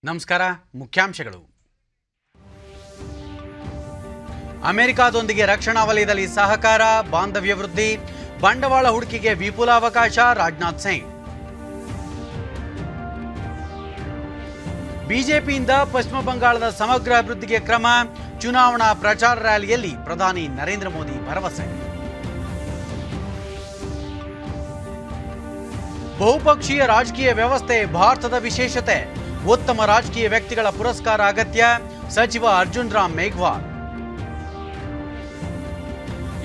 ನಮಸ್ಕಾರ. ಮುಖ್ಯಾಂಶಗಳು. ಅಮೆರಿಕಾದೊಂದಿಗೆ ರಕ್ಷಣಾ ವಲಯದಲ್ಲಿ ಸಹಕಾರ, ಬಾಂಧವ್ಯ ವೃದ್ಧಿ, ಬಂಡವಾಳ ಹೂಡಿಕೆಗೆ ವಿಪುಲ ಅವಕಾಶ. ರಾಜನಾಥ್ ಸಿಂಗ್. ಬಿಜೆಪಿಯಿಂದ ಪಶ್ಚಿಮ ಬಂಗಾಳದ ಸಮಗ್ರ ಅಭಿವೃದ್ಧಿಗೆ ಕ್ರಮ, ಚುನಾವಣಾ ಪ್ರಚಾರ ರ್ಯಾಲಿಯಲ್ಲಿ ಪ್ರಧಾನಿ ನರೇಂದ್ರ ಮೋದಿ ಭರವಸೆ. ಬಹುಪಕ್ಷೀಯ ರಾಜಕೀಯ ವ್ಯವಸ್ಥೆ ಭಾರತದ ವಿಶೇಷತೆ, ಉತ್ತಮ ರಾಜಕೀಯ ವ್ಯಕ್ತಿಗಳ ಪುರಸ್ಕಾರ ಅಗತ್ಯ. ಸಚಿವ ಅರ್ಜುನ್ ರಾಮ್ ಮೇಘ್ವಾಲ್.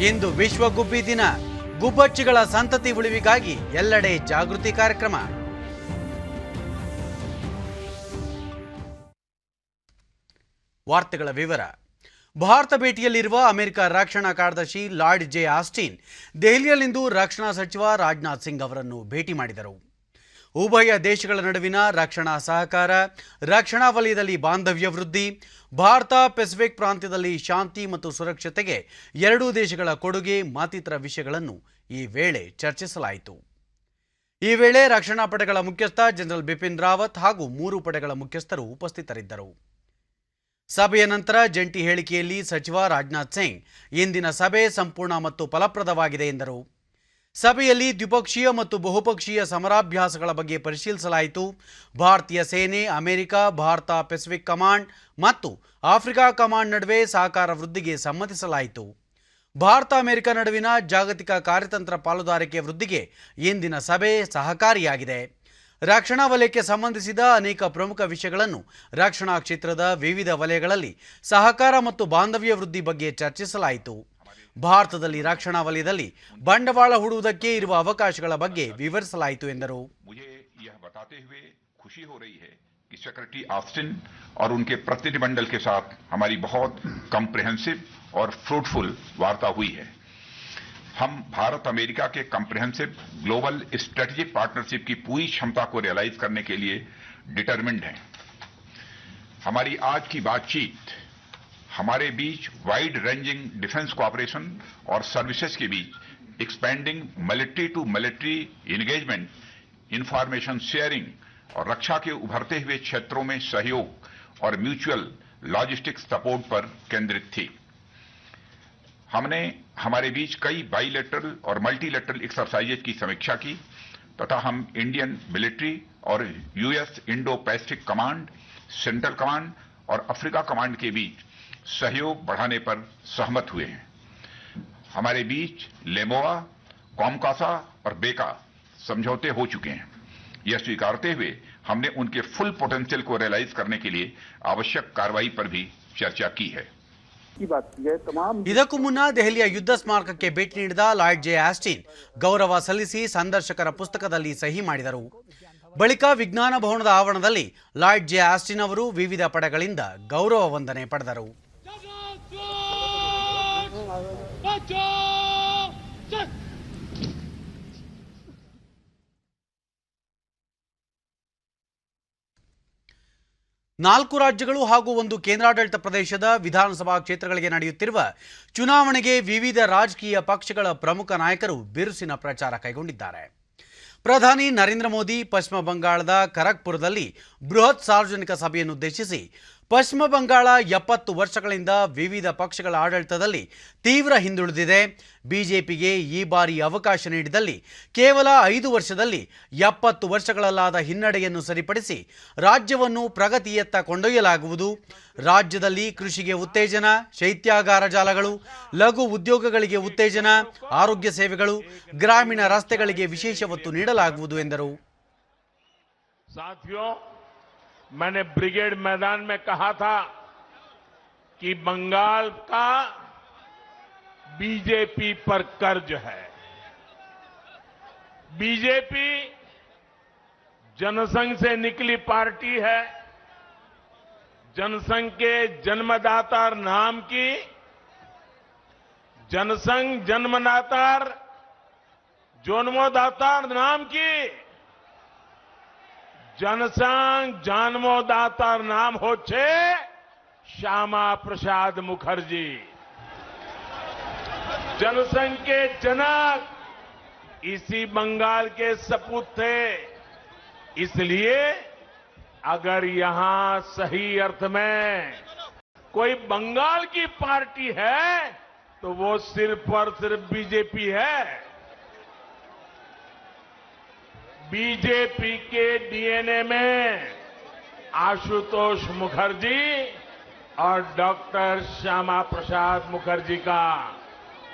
ಇಂದು ವಿಶ್ವ ಗುಬ್ಬಿ ದಿನ, ಗುಬ್ಬಚ್ಚಿಗಳ ಸಂತತಿ ಉಳಿವಿಗಾಗಿ ಎಲ್ಲೆಡೆ ಜಾಗೃತಿ ಕಾರ್ಯಕ್ರಮ. ವಾರ್ತೆಗಳ ವಿವರ. ಭಾರತ ಭೇಟಿಯಲ್ಲಿರುವ ಅಮೆರಿಕ ರಕ್ಷಣಾ ಕಾರ್ಯದರ್ಶಿ ಲಾರ್ಡ್ ಜೆ ಆಸ್ಟಿನ್ ದೆಹಲಿಯಲ್ಲಿಂದು ರಕ್ಷಣಾ ಸಚಿವ ರಾಜನಾಥ್ ಸಿಂಗ್ ಅವರನ್ನು ಭೇಟಿ ಮಾಡಿದರು. ಉಭಯ ದೇಶಗಳ ನಡುವಿನ ರಕ್ಷಣಾ ಸಹಕಾರ, ರಕ್ಷಣಾ ವಲಯದಲ್ಲಿ ಬಾಂಧವ್ಯ ವೃದ್ಧಿ, ಭಾರತ ಪೆಸಿಫಿಕ್ ಪ್ರಾಂತ್ಯದಲ್ಲಿ ಶಾಂತಿ ಮತ್ತು ಸುರಕ್ಷತೆಗೆ ಎರಡೂ ದೇಶಗಳ ಕೊಡುಗೆ ಮತ್ತಿತರ ವಿಷಯಗಳನ್ನು ಈ ವೇಳೆ ಚರ್ಚಿಸಲಾಯಿತು. ಈ ವೇಳೆ ರಕ್ಷಣಾ ಪಡೆಗಳ ಮುಖ್ಯಸ್ಥ ಜನರಲ್ ಬಿಪಿನ್ ರಾವತ್ ಹಾಗೂ 3 ಪಡೆಗಳ ಮುಖ್ಯಸ್ಥರು ಉಪಸ್ಥಿತರಿದ್ದರು. ಸಭೆಯ ನಂತರ ಜಂಟಿ ಹೇಳಿಕೆಯಲ್ಲಿ ಸಚಿವ ರಾಜನಾಥ್ ಸಿಂಗ್ ಇಂದಿನ ಸಭೆ ಸಂಪೂರ್ಣ ಮತ್ತು ಫಲಪ್ರದವಾಗಿದೆ ಎಂದರು. ಸಭೆಯಲ್ಲಿ ದ್ವಿಪಕ್ಷೀಯ ಮತ್ತು ಬಹುಪಕ್ಷೀಯ ಸಮರಾಭ್ಯಾಸಗಳ ಬಗ್ಗೆ ಪರಿಶೀಲಿಸಲಾಯಿತು. ಭಾರತೀಯ ಸೇನೆ, ಅಮೆರಿಕ, ಭಾರತ ಪೆಸಿಫಿಕ್ ಕಮಾಂಡ್ ಮತ್ತು ಆಫ್ರಿಕಾ ಕಮಾಂಡ್ ನಡುವೆ ಸಹಕಾರ ವೃದ್ಧಿಗೆ ಸಮ್ಮತಿಸಲಾಯಿತು. ಭಾರತ ಅಮೆರಿಕ ನಡುವಿನ ಜಾಗತಿಕ ಕಾರ್ಯತಂತ್ರ ಪಾಲುದಾರಿಕೆ ವೃದ್ಧಿಗೆ ಇಂದಿನ ಸಭೆ ಸಹಕಾರಿಯಾಗಿದೆ. ರಕ್ಷಣಾ ವಲಯಕ್ಕೆ ಸಂಬಂಧಿಸಿದ ಅನೇಕ ಪ್ರಮುಖ ವಿಷಯಗಳನ್ನು ರಕ್ಷಣಾ ಕ್ಷೇತ್ರದ ವಿವಿಧ ವಲಯಗಳಲ್ಲಿ ಸಹಕಾರ ಮತ್ತು ಬಾಂಧವ್ಯ ವೃದ್ಧಿ ಬಗ್ಗೆ ಚರ್ಚಿಸಲಾಯಿತು. ಭಾರತದಲ್ಲಿ ರಕ್ಷಣಾ ವಲಯದಲ್ಲಿ ಬಂಡವಾಳ ಹೂಡುವುದಕ್ಕೆ ಇರುವ ಅವಕಾಶಗಳ ಬಗ್ಗೆ ವಿವರಿಸಲಾಯಿತು ಎಂದರು. खुशी हो रही है कि सेक्रेटरी ऑस्टिन और उनके प्रतिनिधिमंडल के साथ हमारी बहुत कॉम्प्रिहेंसिव और फ्रूटफुल वार्ता हुई है. हम भारत अमेरिका के कॉम्प्रिहेंसिव ग्लोबल स्ट्रेटेजिक पार्टनरशिप की पूरी क्षमता को रियलाइज करने के लिए डिटरमिन्ड हैं. हमारी आज की बातचीत हमारे बीच वाइड रेंजिंग डिफेंस कोऑपरेशन और सर्विसेज के बीच expanding military to military engagement, information sharing और रक्षा के उभरते हुए क्षेत्रों में सहयोग और म्यूचुअल लॉजिस्टिक्स सपोर्ट पर केंद्रित थी. हमने हमारे बीच कई बाइलेटरल और मल्टीलेटरल एक्सरसाइजेज की समीक्षा की तथा हम इंडियन मिलिट्री और US Indo Pacific command, central command और अफ्रीका कमांड के बीच सहयोग बढ़ाने पर सहमत हुए हैं. हमारे बीच लेमोआ, कॉमकासा और बेका समझौते हो चुके हैं. यह स्वीकारते हुए हमने उनके फुल पोटेंशियल को रियलाइज करने के लिए आवश्यक कार्रवाई पर भी चर्चा की है. ಇದಕ್ಕೂ ಮುನ್ನ ದೆಹಲಿಯ ಯುದ್ಧ ಸ್ಮಾರಕಕ್ಕೆ ಭೇಟಿ ನೀಡಿದ ಲಾರ್ಡ್ ಜೆ ಆಸ್ಟಿನ್ ಗೌರವ ಸಲ್ಲಿಸಿ ಸಂದರ್ಶಕರ ಪುಸ್ತಕದಲ್ಲಿ ಸಹಿ ಮಾಡಿದರು. ಬಳಿಕ ವಿಜ್ಞಾನ ಭವನದ ಆವರಣದಲ್ಲಿ ಲಾರ್ಡ್ ಜೆ ಆಸ್ಟಿನ್ ಅವರು ವಿವಿಧ ಪಡೆಗಳಿಂದ ಗೌರವ ವಂದನೆ ಪಡೆದರು. ನಾಲ್ಕು ರಾಜ್ಯಗಳು ಹಾಗೂ 1 ಕೇಂದ್ರಾಡಳಿತ ಪ್ರದೇಶದ ವಿಧಾನಸಭಾ ಕ್ಷೇತ್ರಗಳಿಗೆ ನಡೆಯುತ್ತಿರುವ ಚುನಾವಣೆಗೆ ವಿವಿಧ ರಾಜಕೀಯ ಪಕ್ಷಗಳ ಪ್ರಮುಖ ನಾಯಕರು ಬಿರುಸಿನ ಪ್ರಚಾರ ಕೈಗೊಂಡಿದ್ದಾರೆ. ಪ್ರಧಾನಿ ನರೇಂದ್ರ ಮೋದಿ ಪಶ್ಚಿಮ ಬಂಗಾಳದ ಖರಗ್ಪುರದಲ್ಲಿ ಬೃಹತ್ ಸಾರ್ವಜನಿಕ ಸಭೆಯನ್ನುದ್ದೇಶಿಸಿ ಪಶ್ಚಿಮ ಬಂಗಾಳ 70 ವರ್ಷಗಳಿಂದ ವಿವಿಧ ಪಕ್ಷಗಳ ಆಡಳಿತದಲ್ಲಿ ತೀವ್ರ ಹಿಂದುಳಿದಿದೆ. ಬಿಜೆಪಿಗೆ ಈ ಬಾರಿ ಅವಕಾಶ ನೀಡಿದಲ್ಲಿ ಕೇವಲ 5 ವರ್ಷದಲ್ಲಿ 70 ವರ್ಷಗಳಲ್ಲಾದ ಹಿನ್ನಡೆಯನ್ನು ಸರಿಪಡಿಸಿ ರಾಜ್ಯವನ್ನು ಪ್ರಗತಿಯತ್ತ ಕೊಂಡೊಯ್ಯಲಾಗುವುದು. ರಾಜ್ಯದಲ್ಲಿ ಕೃಷಿಗೆ ಉತ್ತೇಜನ, ಶೈತ್ಯಾಗಾರ ಜಾಲಗಳು, ಲಘು ಉದ್ಯೋಗಗಳಿಗೆ ಉತ್ತೇಜನ, ಆರೋಗ್ಯ ಸೇವೆಗಳು, ಗ್ರಾಮೀಣ ರಸ್ತೆಗಳಿಗೆ ವಿಶೇಷ ಒತ್ತು ನೀಡಲಾಗುವುದು ಎಂದರು. मैंने ब्रिगेड मैदान में कहा था कि बंगाल का बीजेपी पर कर्ज है. बीजेपी जनसंघ से निकली पार्टी है. जनसंघ के जन्मदातार नाम की जनसंघ जन्मदातार जन्मदातार नाम की जनसंघ जन्मदातार नाम होच्छे श्यामा प्रसाद मुखर्जी. जनसंघ के जनक इसी बंगाल के सपूत थे. इसलिए अगर यहां सही अर्थ में कोई बंगाल की पार्टी है तो वो सिर्फ और सिर्फ बीजेपी है। बीजेपी के डीएनए में आशुतोष मुखर्जी और डॉक्टर श्यामा प्रसाद मुखर्जी का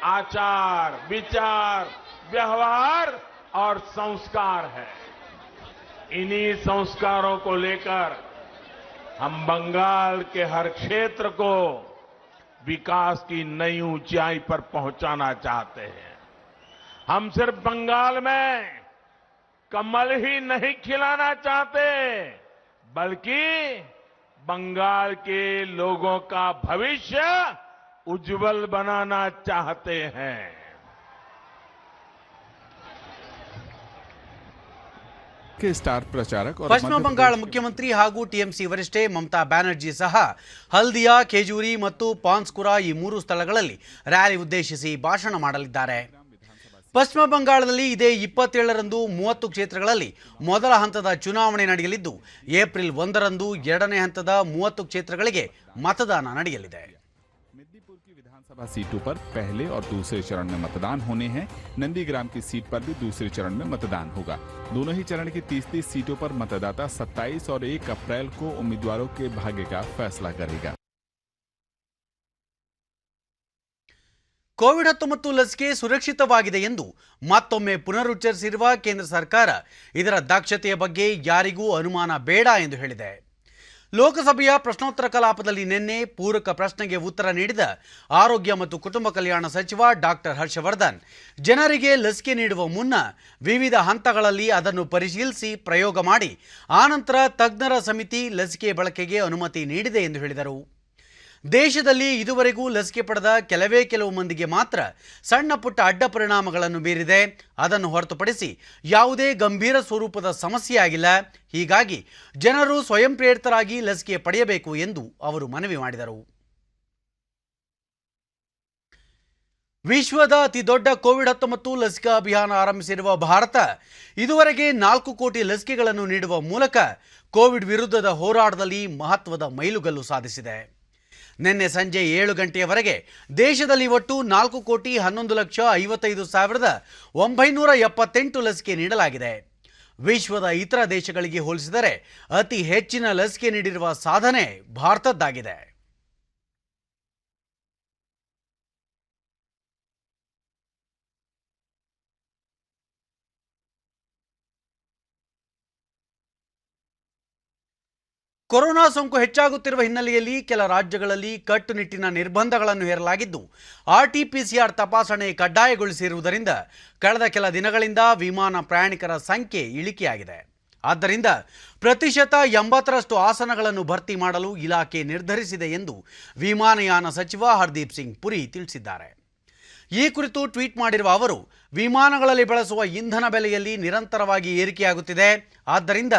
आचार, विचार, व्यवहार और संस्कार है। इन्हीं संस्कारों को लेकर हम बंगाल के हर क्षेत्र को विकास की नई ऊंचाई पर पहुंचाना चाहते हैं। हम सिर्फ बंगाल में कमल ही नहीं खिलाना चाहते, बल्कि बंगाल के लोगों का भविष्य उज्जवल बनाना चाहते हैं। के स्टार प्रचारक और ಪಶ್ಚಿಮ ಬಂಗಾಳ ಮುಖ್ಯಮಂತ್ರಿ ಹಾಗೂ ಟಿಎಂಸಿ ವರಿಷ್ಠೆ ಮಮತಾ ಬ್ಯಾನರ್ಜಿ ಸಹ ಹಲ್ದಿಯಾ, ಖೇಜೂರಿ ಮತ್ತು ಪಾನ್ಸ್ಕುರಾ ಈ 3 ಸ್ಥಳಗಳಲ್ಲಿ ರ್ಯಾಲಿ ಉದ್ದೇಶಿಸಿ ಭಾಷಣ ಮಾಡಲಿದ್ದಾರೆ. ಪಶ್ಚಿಮ ಬಂಗಾಳದಲ್ಲಿ ಇದೇ 27ರಂದು 30 ಕ್ಷೇತ್ರಗಳಲ್ಲಿ ಮೊದಲ ಹಂತದ ಚುನಾವಣೆ ನಡೆಯಲಿದ್ದು, ಏಪ್ರಿಲ್ 1ರಂದು ಎರಡನೇ ಹಂತದ 30 ಕ್ಷೇತ್ರಗಳಿಗೆ मतदान ನಡೆಯಲಿದೆ. मेदिनीपुर की विधानसभा सीटों पर पहले और दूसरे चरण में मतदान होने हैं। नंदीग्राम की सीट पर भी दूसरे चरण में मतदान होगा। दोनों ही चरण की 30 सीटों पर मतदाता 27 और 1 अप्रैल को उम्मीदवारों के भाग्य का फैसला करेगा। ಕೋವಿಡ್-19 ಲಸಿಕೆ ಸುರಕ್ಷಿತವಾಗಿದೆ ಎಂದು ಮತ್ತೊಮ್ಮೆ ಪುನರುಚ್ಚರಿಸಿರುವ ಕೇಂದ್ರ ಸರ್ಕಾರ ಇದರ ದಕ್ಷತೆಯ ಬಗ್ಗೆ ಯಾರಿಗೂ ಅನುಮಾನ ಬೇಡ ಎಂದು ಹೇಳಿದೆ. ಲೋಕಸಭೆಯ ಪ್ರಶ್ನೋತ್ತರ ಕಲಾಪದಲ್ಲಿ ನಿನ್ನೆ ಪೂರಕ ಪ್ರಶ್ನೆಗೆ ಉತ್ತರ ನೀಡಿದ ಆರೋಗ್ಯ ಮತ್ತು ಕುಟುಂಬ ಕಲ್ಯಾಣ ಸಚಿವ ಡಾಕ್ಟರ್ ಹರ್ಷವರ್ಧನ್, ಜನರಿಗೆ ಲಸಿಕೆ ನೀಡುವ ಮುನ್ನ ವಿವಿಧ ಹಂತಗಳಲ್ಲಿ ಅದನ್ನು ಪರಿಶೀಲಿಸಿ ಪ್ರಯೋಗ ಮಾಡಿ ಆನಂತರ ತಜ್ಞರ ಸಮಿತಿ ಲಸಿಕೆ ಬಳಕೆಗೆ ಅನುಮತಿ ನೀಡಿದೆ ಎಂದು ಹೇಳಿದರು. ದೇಶದಲ್ಲಿ ಇದುವರೆಗೂ ಲಸಿಕೆ ಪಡೆದ ಕೆಲವು ಮಂದಿಗೆ ಮಾತ್ರ ಸಣ್ಣ ಪುಟ್ಟ ಅಡ್ಡ ಪರಿಣಾಮಗಳನ್ನು ಬೀರಿದೆ. ಅದನ್ನು ಹೊರತುಪಡಿಸಿ ಯಾವುದೇ ಗಂಭೀರ ಸ್ವರೂಪದ ಸಮಸ್ಯೆ ಆಗಿಲ್ಲ. ಹೀಗಾಗಿ ಜನರು ಸ್ವಯಂ ಪ್ರೇರಿತರಾಗಿ ಲಸಿಕೆ ಪಡೆಯಬೇಕು ಎಂದು ಅವರು ಮನವಿ ಮಾಡಿದರು. ವಿಶ್ವದ ಅತಿದೊಡ್ಡ ಕೋವಿಡ್-19 ಲಸಿಕಾ ಅಭಿಯಾನ ಆರಂಭಿಸಿರುವ ಭಾರತ ಇದುವರೆಗೆ 4 ಕೋಟಿ ಲಸಿಕೆಗಳನ್ನು ನೀಡುವ ಮೂಲಕ ಕೋವಿಡ್ ವಿರುದ್ಧದ ಹೋರಾಟದಲ್ಲಿ ಮಹತ್ವದ ಮೈಲುಗಲ್ಲು ಸಾಧಿಸಿದೆ. ನಿನ್ನೆ ಸಂಜೆ 7 ಗಂಟೆಯವರೆಗೆ ದೇಶದಲ್ಲಿ ಒಟ್ಟು 4,55,978 ಲಸಿಕೆ ನೀಡಲಾಗಿದೆ. ವಿಶ್ವದ ಇತರ ದೇಶಗಳಿಗೆ ಹೋಲಿಸಿದರೆ ಅತಿ ಹೆಚ್ಚಿನ ಲಸಿಕೆ ನೀಡಿರುವ ಸಾಧನೆ ಭಾರತದ್ದಾಗಿದೆ. ಕೊರೋನಾ ಸೋಂಕು ಹೆಚ್ಚಾಗುತ್ತಿರುವ ಹಿನ್ನೆಲೆಯಲ್ಲಿ ಕೆಲ ರಾಜ್ಯಗಳಲ್ಲಿ ಕಟ್ಟುನಿಟ್ಟಿನ ನಿರ್ಬಂಧಗಳನ್ನು ಹೇರಲಾಗಿದ್ದು, ಆರ್ಟಿಪಿಸಿಆರ್ ತಪಾಸಣೆ ಕಡ್ಡಾಯಗೊಳಿಸಿರುವುದರಿಂದ ಕಳೆದ ಕೆಲ ದಿನಗಳಿಂದ ವಿಮಾನ ಪ್ರಯಾಣಿಕರ ಸಂಖ್ಯೆ ಇಳಿಕೆಯಾಗಿದೆ. ಆದ್ದರಿಂದ ಪ್ರತಿಶತ 80ರಷ್ಟು ಆಸನಗಳನ್ನು ಭರ್ತಿ ಮಾಡಲು ಇಲಾಖೆ ನಿರ್ಧರಿಸಿದೆ ಎಂದು ವಿಮಾನಯಾನ ಸಚಿವ ಹರ್ದೀಪ್ ಸಿಂಗ್ ಪುರಿ ತಿಳಿಸಿದ್ದಾರೆ. ಈ ಕುರಿತು ಟ್ವೀಟ್ ಮಾಡಿರುವ ಅವರು, ವಿಮಾನಗಳಲ್ಲಿ ಬಳಸುವ ಇಂಧನ ಬೆಲೆಯಲ್ಲಿ ನಿರಂತರವಾಗಿ ಏರಿಕೆಯಾಗುತ್ತಿದೆ. ಆದ್ದರಿಂದ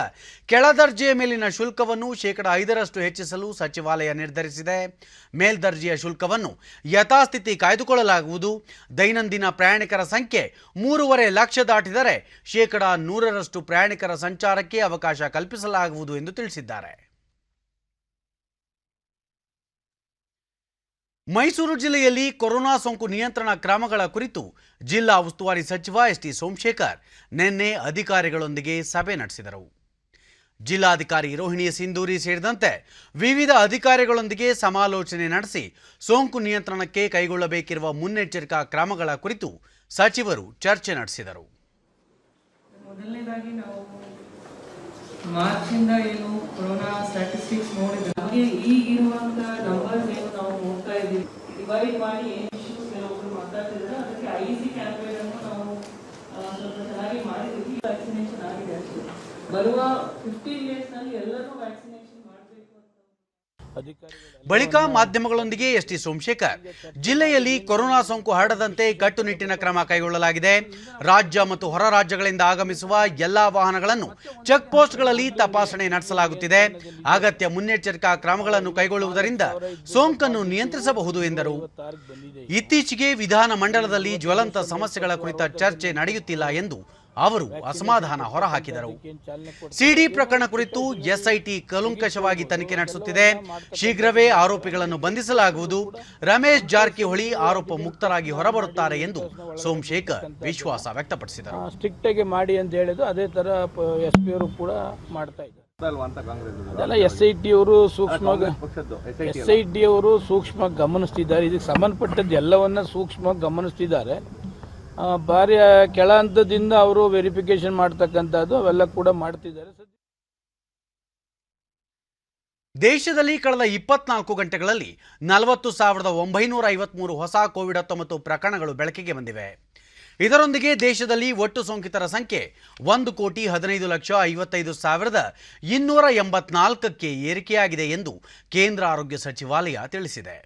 ಕೆಳದರ್ಜೆಯ ಮೇಲಿನ ಶುಲ್ಕವನ್ನು 5% ಹೆಚ್ಚಿಸಲು ಸಚಿವಾಲಯ ನಿರ್ಧರಿಸಿದೆ. ಮೇಲ್ದರ್ಜೆಯ ಶುಲ್ಕವನ್ನು ಯಥಾಸ್ಥಿತಿ ಕಾಯ್ದುಕೊಳ್ಳಲಾಗುವುದು. ದೈನಂದಿನ ಪ್ರಯಾಣಿಕರ ಸಂಖ್ಯೆ 3.5 ಲಕ್ಷ ದಾಟಿದರೆ 100% ಪ್ರಯಾಣಿಕರ ಸಂಚಾರಕ್ಕೆ ಅವಕಾಶ ಕಲ್ಪಿಸಲಾಗುವುದು ಎಂದು ತಿಳಿಸಿದ್ದಾರೆ. ಮೈಸೂರು ಜಿಲ್ಲೆಯಲ್ಲಿ ಕೊರೋನಾ ಸೋಂಕು ನಿಯಂತ್ರಣ ಕ್ರಮಗಳ ಕುರಿತು ಜಿಲ್ಲಾ ಉಸ್ತುವಾರಿ ಸಚಿವ ಎಸ್.ಟಿ. ಸೋಮಶೇಖರ್ ನಿನ್ನೆ ಅಧಿಕಾರಿಗಳೊಂದಿಗೆ ಸಭೆ ನಡೆಸಿದರು. ಜಿಲ್ಲಾಧಿಕಾರಿ ರೋಹಿಣಿ ಸಿಂಧೂರಿ ಸೇರಿದಂತೆ ವಿವಿಧ ಅಧಿಕಾರಿಗಳೊಂದಿಗೆ ಸಮಾಲೋಚನೆ ನಡೆಸಿ ಸೋಂಕು ನಿಯಂತ್ರಣಕ್ಕೆ ಕೈಗೊಳ್ಳಬೇಕಿರುವ ಮುನ್ನೆಚ್ಚರಿಕಾ ಕ್ರಮಗಳ ಕುರಿತು ಸಚಿವರು ಚರ್ಚೆ ನಡೆಸಿದರು. ಮೊದಲನೇದಾಗಿ ನಾವು ಮಾರ್ಚಿಂದ ಏನು ಕೊರೋನಾ ಸ್ಟ್ಯಾಟಿಸ್ಟಿಕ್ಸ್ ನೋಡಿದ್ರೆ ನಮಗೆ ಈಗಿರುವಂತ ನಂಬರ್ಸ್ ಏನು ನಾವು ನೋಡ್ತಾ ಇದ್ದೀವಿ, ಡಿವೈಡ್ ಮಾಡಿ ಏನು ಇಶ್ಯೂಸ್ ಕೆಲವೊಬ್ರು ಮಾತಾಡ್ತಿದ್ದಾರೆ. ಅದಕ್ಕೆ ಐಸಿ ಕ್ಯಾಂಪೇನ್ ಅನ್ನು ನಾವು ಸ್ವಲ್ಪ ಚೆನ್ನಾಗಿ ಮಾಡಿದ್ದೀವಿ. ವ್ಯಾಕ್ಸಿನೇಷನ್ ಆಗಿದೆ ಅಷ್ಟೇ. ಬರುವ 15 ಡೇಸ್ ನಲ್ಲಿ ಎಲ್ಲರೂ ವ್ಯಾಕ್ಸಿನೇಷನ್ ಮಾಡಬೇಕು ಅಂತ. ಬಳಿಕ ಮಾಧ್ಯಮಗಳೊಂದಿಗೆ ಎಸ್.ಟಿ. ಸೋಮಶೇಖರ್, ಜಿಲ್ಲೆಯಲ್ಲಿ ಕೊರೋನಾ ಸೋಂಕು ಹರಡದಂತೆ ಕಟ್ಟುನಿಟ್ಟಿನ ಕ್ರಮ ಕೈಗೊಳ್ಳಲಾಗಿದೆ. ರಾಜ್ಯ ಮತ್ತು ಹೊರ ರಾಜ್ಯಗಳಿಂದ ಆಗಮಿಸುವ ಎಲ್ಲಾ ವಾಹನಗಳನ್ನು ಚೆಕ್ ಪೋಸ್ಟ್ಗಳಲ್ಲಿ ತಪಾಸಣೆ ನಡೆಸಲಾಗುತ್ತಿದೆ. ಅಗತ್ಯ ಮುನ್ನೆಚ್ಚರಿಕಾ ಕ್ರಮಗಳನ್ನು ಕೈಗೊಳ್ಳುವುದರಿಂದ ಸೋಂಕನ್ನು ನಿಯಂತ್ರಿಸಬಹುದು ಎಂದರು. ಇತ್ತೀಚೆಗೆ ವಿಧಾನ ಮಂಡಲದಲ್ಲಿ ಜ್ವಲಂತ ಸಮಸ್ಯೆಗಳ ಕುರಿತ ಚರ್ಚೆ ನಡೆಯುತ್ತಿಲ್ಲ ಎಂದು ಅವರು ಅಸಮಾಧಾನ ಹೊರಹಾಕಿದರು. ಸಿಡಿ ಪ್ರಕರಣ ಕುರಿತು ಎಸ್ಐಟಿ ಕೂಲಂಕಷವಾಗಿ ತನಿಖೆ ನಡೆಸುತ್ತಿದೆ. ಶೀಘ್ರವೇ ಆರೋಪಿಗಳನ್ನು ಬಂಧಿಸಲಾಗುವುದು. ರಮೇಶ್ ಜಾರಕಿಹೊಳಿ ಆರೋಪ ಮುಕ್ತರಾಗಿ ಹೊರಬರುತ್ತಾರೆ ಎಂದು ಸೋಮಶೇಖರ್ ವಿಶ್ವಾಸ ವ್ಯಕ್ತಪಡಿಸಿದರು. ಸ್ಟ್ರಿಕ್ಟ್ ಆಗಿ ಮಾಡಿ ಅಂತ ಹೇಳಿದ್ರು, ಅದೇ ತರ SP ಅವರು ಕೂಡ ಮಾಡ್ತಾ ಇದ್ದಾರೆ. ಅದೆಲ್ಲ SIT ಅವರು ಸೂಕ್ಷ್ಮವಾಗಿ ಗಮನಿಸ್ತಿದ್ದಾರೆ. ಇದಕ್ಕೆ ಸಂಬಂಧಪಟ್ಟದ್ದು ಎಲ್ಲವನ್ನ ಸೂಕ್ಷ್ಮವಾಗಿ ಗಮನಿಸ್ತಿದ್ದಾರೆ. ಭಾರಿ ಕೆಳ ಹಂತದಿಂದ ಅವರು ವೆರಿಫಿಕೇಶನ್ ಮಾಡ್ತಕ್ಕಂಥದ್ದು ಅವೆಲ್ಲ ಕೂಡ ಮಾಡ್ತಿದ್ದಾರೆ. ದೇಶದಲ್ಲಿ ಕಳೆದ 24 ಗಂಟೆಗಳಲ್ಲಿ 40,953 ಹೊಸ ಕೋವಿಡ್-19 ಪ್ರಕರಣಗಳು ಬೆಳಕಿಗೆ ಬಂದಿವೆ. ಇದರೊಂದಿಗೆ ದೇಶದಲ್ಲಿ ಒಟ್ಟು ಸೋಂಕಿತರ ಸಂಖ್ಯೆ 1,15,55,284ಕ್ಕೆ ಏರಿಕೆಯಾಗಿದೆ ಎಂದು ಕೇಂದ್ರ ಆರೋಗ್ಯ ಸಚಿವಾಲಯ ತಿಳಿಸಿದೆ.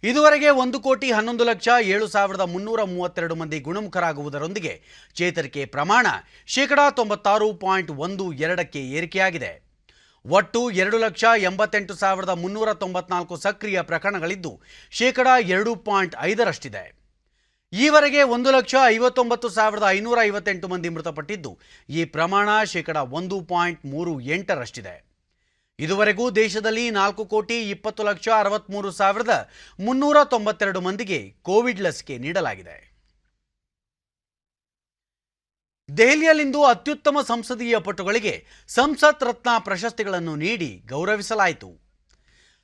ಇದುವರೆಗೆ 1,11,07,332 ಮಂದಿ ಗುಣಮುಖರಾಗುವುದರೊಂದಿಗೆ ಚೇತರಿಕೆ ಪ್ರಮಾಣ 96.12%ಕ್ಕೆ ಏರಿಕೆಯಾಗಿದೆ. ಒಟ್ಟು 2,88,394 ಸಕ್ರಿಯ ಪ್ರಕರಣಗಳಿದ್ದು 2.5%ರಷ್ಟಿದೆ. ಈವರೆಗೆ 1,59,558 ಮಂದಿ ಮೃತಪಟ್ಟಿದ್ದು ಈ ಪ್ರಮಾಣ 1.38%ರಷ್ಟಿದೆ. ಇದುವರೆಗೂ ದೇಶದಲ್ಲಿ 4,20,63,392 ಮಂದಿಗೆ ಕೋವಿಡ್ ಲಸಿಕೆ ನೀಡಲಾಗಿದೆ. ದೆಹಲಿಯಲ್ಲಿಂದು ಅತ್ಯುತ್ತಮ ಸಂಸದೀಯ ಪಟುಗಳಿಗೆ ಸಂಸತ್ ರತ್ನ ಪ್ರಶಸ್ತಿಗಳನ್ನು ನೀಡಿ ಗೌರವಿಸಲಾಯಿತು.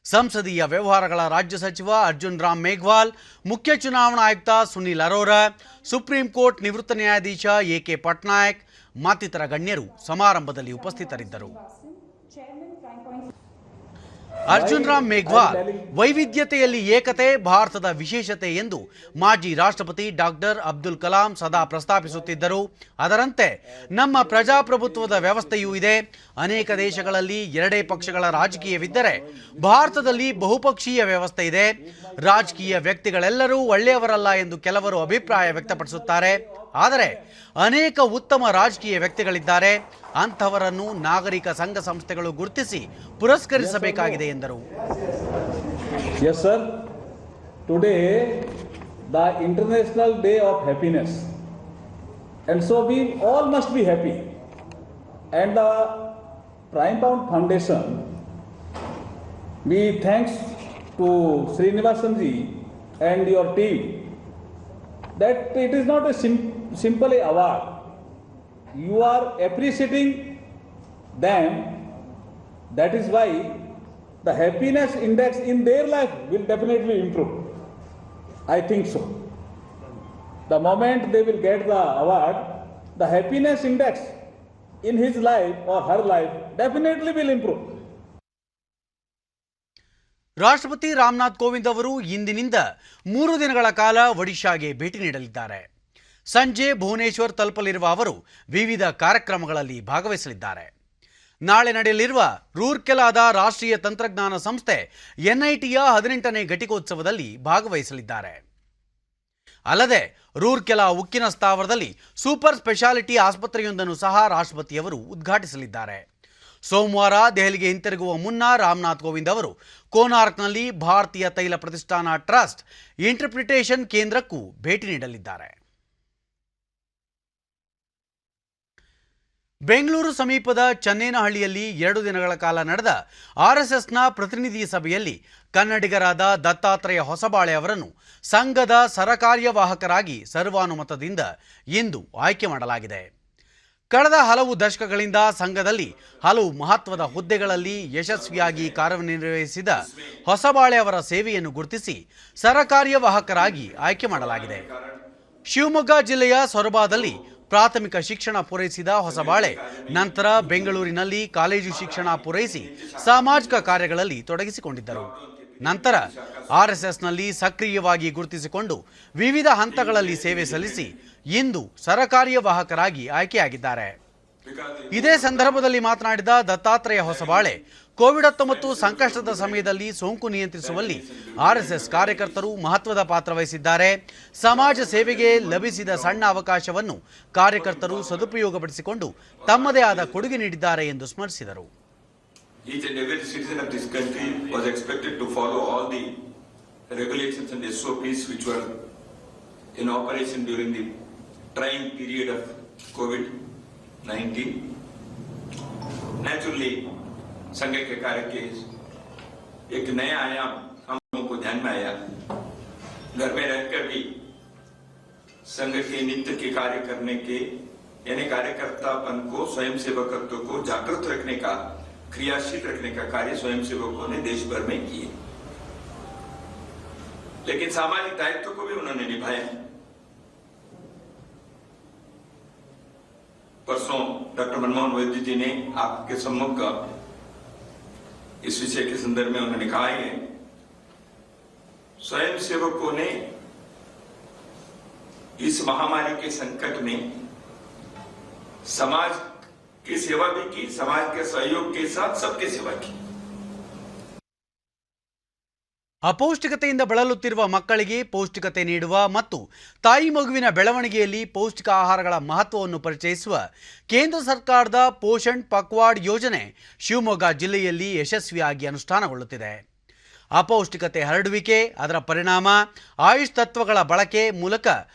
ಸಂಸದೀಯ ವ್ಯವಹಾರಗಳ ರಾಜ್ಯ ಸಚಿವ ಅರ್ಜುನ್ ರಾಮ್ ಮೇಘವಾಲ್, ಮುಖ್ಯ ಚುನಾವಣಾ ಆಯುಕ್ತ ಸುನಿಲ್ ಅರೋರಾ, ಸುಪ್ರೀಂ ಕೋರ್ಟ್ ನಿವೃತ್ತ ನ್ಯಾಯಾಧೀಶ AK ಪಟ್ನಾಯಕ್ ಮತ್ತಿತರ ಗಣ್ಯರು ಸಮಾರಂಭದಲ್ಲಿ ಉಪಸ್ಥಿತರಿದ್ದರು. ಅರ್ಜುನ್ ರಾಮ್ ಮೇಘವಾಲ್ ವೈವಿಧ್ಯತೆಯಲ್ಲಿ ಏಕತೆ ಭಾರತದ ವಿಶೇಷತೆ ಎಂದು ಮಾಜಿ ರಾಷ್ಟ್ರಪತಿ ಡಾಕ್ಟರ್ ಅಬ್ದುಲ್ ಕಲಾಂ ಸದಾ ಪ್ರಸ್ತಾಪಿಸುತ್ತಿದ್ದರು. ಅದರಂತೆ ನಮ್ಮ ಪ್ರಜಾಪ್ರಭುತ್ವದ ವ್ಯವಸ್ಥೆಯೂ ಇದೆ. ಅನೇಕ ದೇಶಗಳಲ್ಲಿ ಎರಡೇ ಪಕ್ಷಗಳ ರಾಜಕೀಯವಿದ್ದರೆ ಭಾರತದಲ್ಲಿ ಬಹುಪಕ್ಷೀಯ ವ್ಯವಸ್ಥೆ ಇದೆ. ರಾಜಕೀಯ ವ್ಯಕ್ತಿಗಳೆಲ್ಲರೂ ಒಳ್ಳೆಯವರಲ್ಲ ಎಂದು ಕೆಲವರು ಅಭಿಪ್ರಾಯ ವ್ಯಕ್ತಪಡಿಸುತ್ತಾರೆ. ಆದರೆ ಅನೇಕ ಉತ್ತಮ ರಾಜಕೀಯ ವ್ಯಕ್ತಿಗಳಿದ್ದಾರೆ. ಅಂಥವರನ್ನು ನಾಗರಿಕ ಸಂಘ ಸಂಸ್ಥೆಗಳು ಗುರುತಿಸಿ ಪುರಸ್ಕರಿಸಬೇಕಾಗಿದೆ ಎಂದರು. Yes sir, today the International Day of Happiness, and so we all must be happy, and the Prime Pound Foundation, we thanks to Srinivasan ji and your team that it is not a simple award. You are appreciating them. That is why the happiness index in their life will definitely improve. I think so. The moment they will get the award, the happiness index in his life or her life definitely will improve. ರಾಷ್ಟ್ರಪತಿ ರಾಮನಾಥ್ ಕೋವಿಂದ್ ಅವರು ಇಂದಿನಿಂದ 3 ದಿನಗಳ ಕಾಲ ಒಡಿಶಾಗೆ ಭೇಟಿ ನೀಡಲಿದ್ದಾರೆ. ಸಂಜೆ ಭುವನೇಶ್ವರ್ ತಲುಪಲಿರುವ ಅವರು ವಿವಿಧ ಕಾರ್ಯಕ್ರಮಗಳಲ್ಲಿ ಭಾಗವಹಿಸಲಿದ್ದಾರೆ. ನಾಳೆ ನಡೆಯಲಿರುವ ರೂರ್ಕೆಲಾದ ರಾಷ್ಟ್ರೀಯ ತಂತ್ರಜ್ಞಾನ ಸಂಸ್ಥೆ NITಯ 18ನೇ ಘಟಿಕೋತ್ಸವದಲ್ಲಿ ಭಾಗವಹಿಸಲಿದ್ದಾರೆ. ಅಲ್ಲದೆ ರೂರ್ಕೆಲಾ ಉಕ್ಕಿನ ಸ್ಥಾವರದಲ್ಲಿ ಸೂಪರ್ ಸ್ಪೆಷಾಲಿಟಿ ಆಸ್ಪತ್ರೆಯೊಂದನ್ನು ಸಹ ರಾಷ್ಟ್ರಪತಿಯವರು ಉದ್ಘಾಟಿಸಲಿದ್ದಾರೆ. ಸೋಮವಾರ ದೆಹಲಿಗೆ ಹಿಂತಿರುಗುವ ಮುನ್ನ ರಾಮನಾಥ್ ಕೋವಿಂದ್ ಅವರು ಕೋನಾರ್ಕ್ನಲ್ಲಿ ಭಾರತೀಯ ತೈಲ ಪ್ರತಿಷ್ಠಾನ ಟ್ರಸ್ಟ್ ಇಂಟರ್ಪ್ರಿಟೇಷನ್ ಕೇಂದ್ರಕ್ಕೂ ಭೇಟಿ ನೀಡಲಿದ್ದಾರೆ. ಬೆಂಗಳೂರು ಸಮೀಪದ ಚನ್ನೇನಹಳ್ಳಿಯಲ್ಲಿ 2 ದಿನಗಳ ಕಾಲ ನಡೆದ RSSನ ಪ್ರತಿನಿಧಿ ಸಭೆಯಲ್ಲಿ ಕನ್ನಡಿಗರಾದ ದತ್ತಾತ್ರೇಯ ಹೊಸಬಾಳೆ ಅವರನ್ನು ಸಂಘದ ಸರಕಾರ್ಯವಾಹಕರಾಗಿ ಸರ್ವಾನುಮತದಿಂದ ಇಂದು ಆಯ್ಕೆ ಮಾಡಲಾಗಿದೆ. ಕಳೆದ ಹಲವು ದಶಕಗಳಿಂದ ಸಂಘದಲ್ಲಿ ಹಲವು ಮಹತ್ವದ ಹುದ್ದೆಗಳಲ್ಲಿ ಯಶಸ್ವಿಯಾಗಿ ಕಾರ್ಯನಿರ್ವಹಿಸಿದ ಹೊಸಬಾಳೆ ಅವರ ಸೇವೆಯನ್ನು ಗುರುತಿಸಿ ಸರಕಾರ್ಯವಾಹಕರಾಗಿ ಆಯ್ಕೆ ಮಾಡಲಾಗಿದೆ. ಶಿವಮೊಗ್ಗ ಜಿಲ್ಲೆಯ ಸೊರಬದಲ್ಲಿ ಪ್ರಾಥಮಿಕ ಶಿಕ್ಷಣ ಪೂರೈಸಿದ ಹೊಸಬಾಳೆ ನಂತರ ಬೆಂಗಳೂರಿನಲ್ಲಿ ಕಾಲೇಜು ಶಿಕ್ಷಣ ಪೂರೈಸಿ ಸಾಮಾಜಿಕ ಕಾರ್ಯಗಳಲ್ಲಿ ತೊಡಗಿಸಿಕೊಂಡಿದ್ದರು. ನಂತರ RSSನಲ್ಲಿ ಸಕ್ರಿಯವಾಗಿ ಗುರುತಿಸಿಕೊಂಡು ವಿವಿಧ ಹಂತಗಳಲ್ಲಿ ಸೇವೆ ಸಲ್ಲಿಸಿ ಇಂದು ಸರಕಾರ್ಯವಾಹಕರಾಗಿ ಆಯ್ಕೆಯಾಗಿದ್ದಾರೆ. ಇದೇ ಸಂದರ್ಭದಲ್ಲಿ ಮಾತನಾಡಿದ ದತ್ತಾತ್ರೇಯ ಹೊಸಬಾಳೆ, ಕೋವಿಡ್-19 ಸಂಕಷ್ಟದ ಸಮಯದಲ್ಲಿ ಸೋಂಕು ನಿಯಂತ್ರಿಸುವಲ್ಲಿ RSS ಕಾರ್ಯಕರ್ತರು ಮಹತ್ವದ ಪಾತ್ರ ವಹಿಸಿದ್ದಾರೆ. ಸಮಾಜ ಸೇವೆಗೆ ಲಭಿಸಿದ ಸಣ್ಣ ಅವಕಾಶವನ್ನು ಕಾರ್ಯಕರ್ತರು ಸದುಪಯೋಗಪಡಿಸಿಕೊಂಡು ತಮ್ಮದೇ ಆದ ಕೊಡುಗೆ ನೀಡಿದ್ದಾರೆ ಎಂದು ಸ್ಮರಿಸಿದರು. Each and every citizen of this country was expected to follow all the regulations and SOPs which were in operation during the trying period of covid. Naturally संघ के कार्य के एक नया आयाम हम लोगों को ध्यान में आया। घर में रहकर भी संघ के नित्य के कार्य करने के यानी कार्यकर्तापन को, स्वयंसेवकत्व को जागृत रखने का, क्रियाशील रखने का कार्य स्वयंसेवकों ने देश भर में किए, लेकिन सामाजिक दायित्व को भी उन्होंने निभाया। परसों डॉक्टर मनमोहन वैद्य जी ने आपके सम्मुख इस विषय के संदर्भ में उन्होंने कहा है, स्वयंसेवकों ने इस महामारी के संकट में समाज की सेवा भी की, समाज के सहयोग के साथ सबकी सेवा की। ಅಪೌಷ್ಟಿಕತೆಯಿಂದ ಬಳಲುತ್ತಿರುವ ಮಕ್ಕಳಿಗೆ ಪೌಷ್ಟಿಕತೆ ನೀಡುವ ಮತ್ತು ತಾಯಿ ಮಗುವಿನ ಬೆಳವಣಿಗೆಯಲ್ಲಿ ಪೌಷ್ಟಿಕ ಆಹಾರಗಳ ಮಹತ್ವವನ್ನು ಪರಿಚಯಿಸುವ ಕೇಂದ್ರ ಸರ್ಕಾರದ ಪೋಷಣ್ ಪಕ್ವಾಡ್ ಯೋಜನೆ ಶಿವಮೊಗ್ಗ ಜಿಲ್ಲೆಯಲ್ಲಿ ಯಶಸ್ವಿಯಾಗಿ ಅನುಷ್ಠಾನಗೊಳ್ಳುತ್ತಿದೆ. ಅಪೌಷ್ಟಿಕತೆ ಹರಡುವಿಕೆ, ಅದರ ಪರಿಣಾಮ, ಆಯುಷ್ ತತ್ವಗಳ ಬಳಕೆ ಮೂಲಕ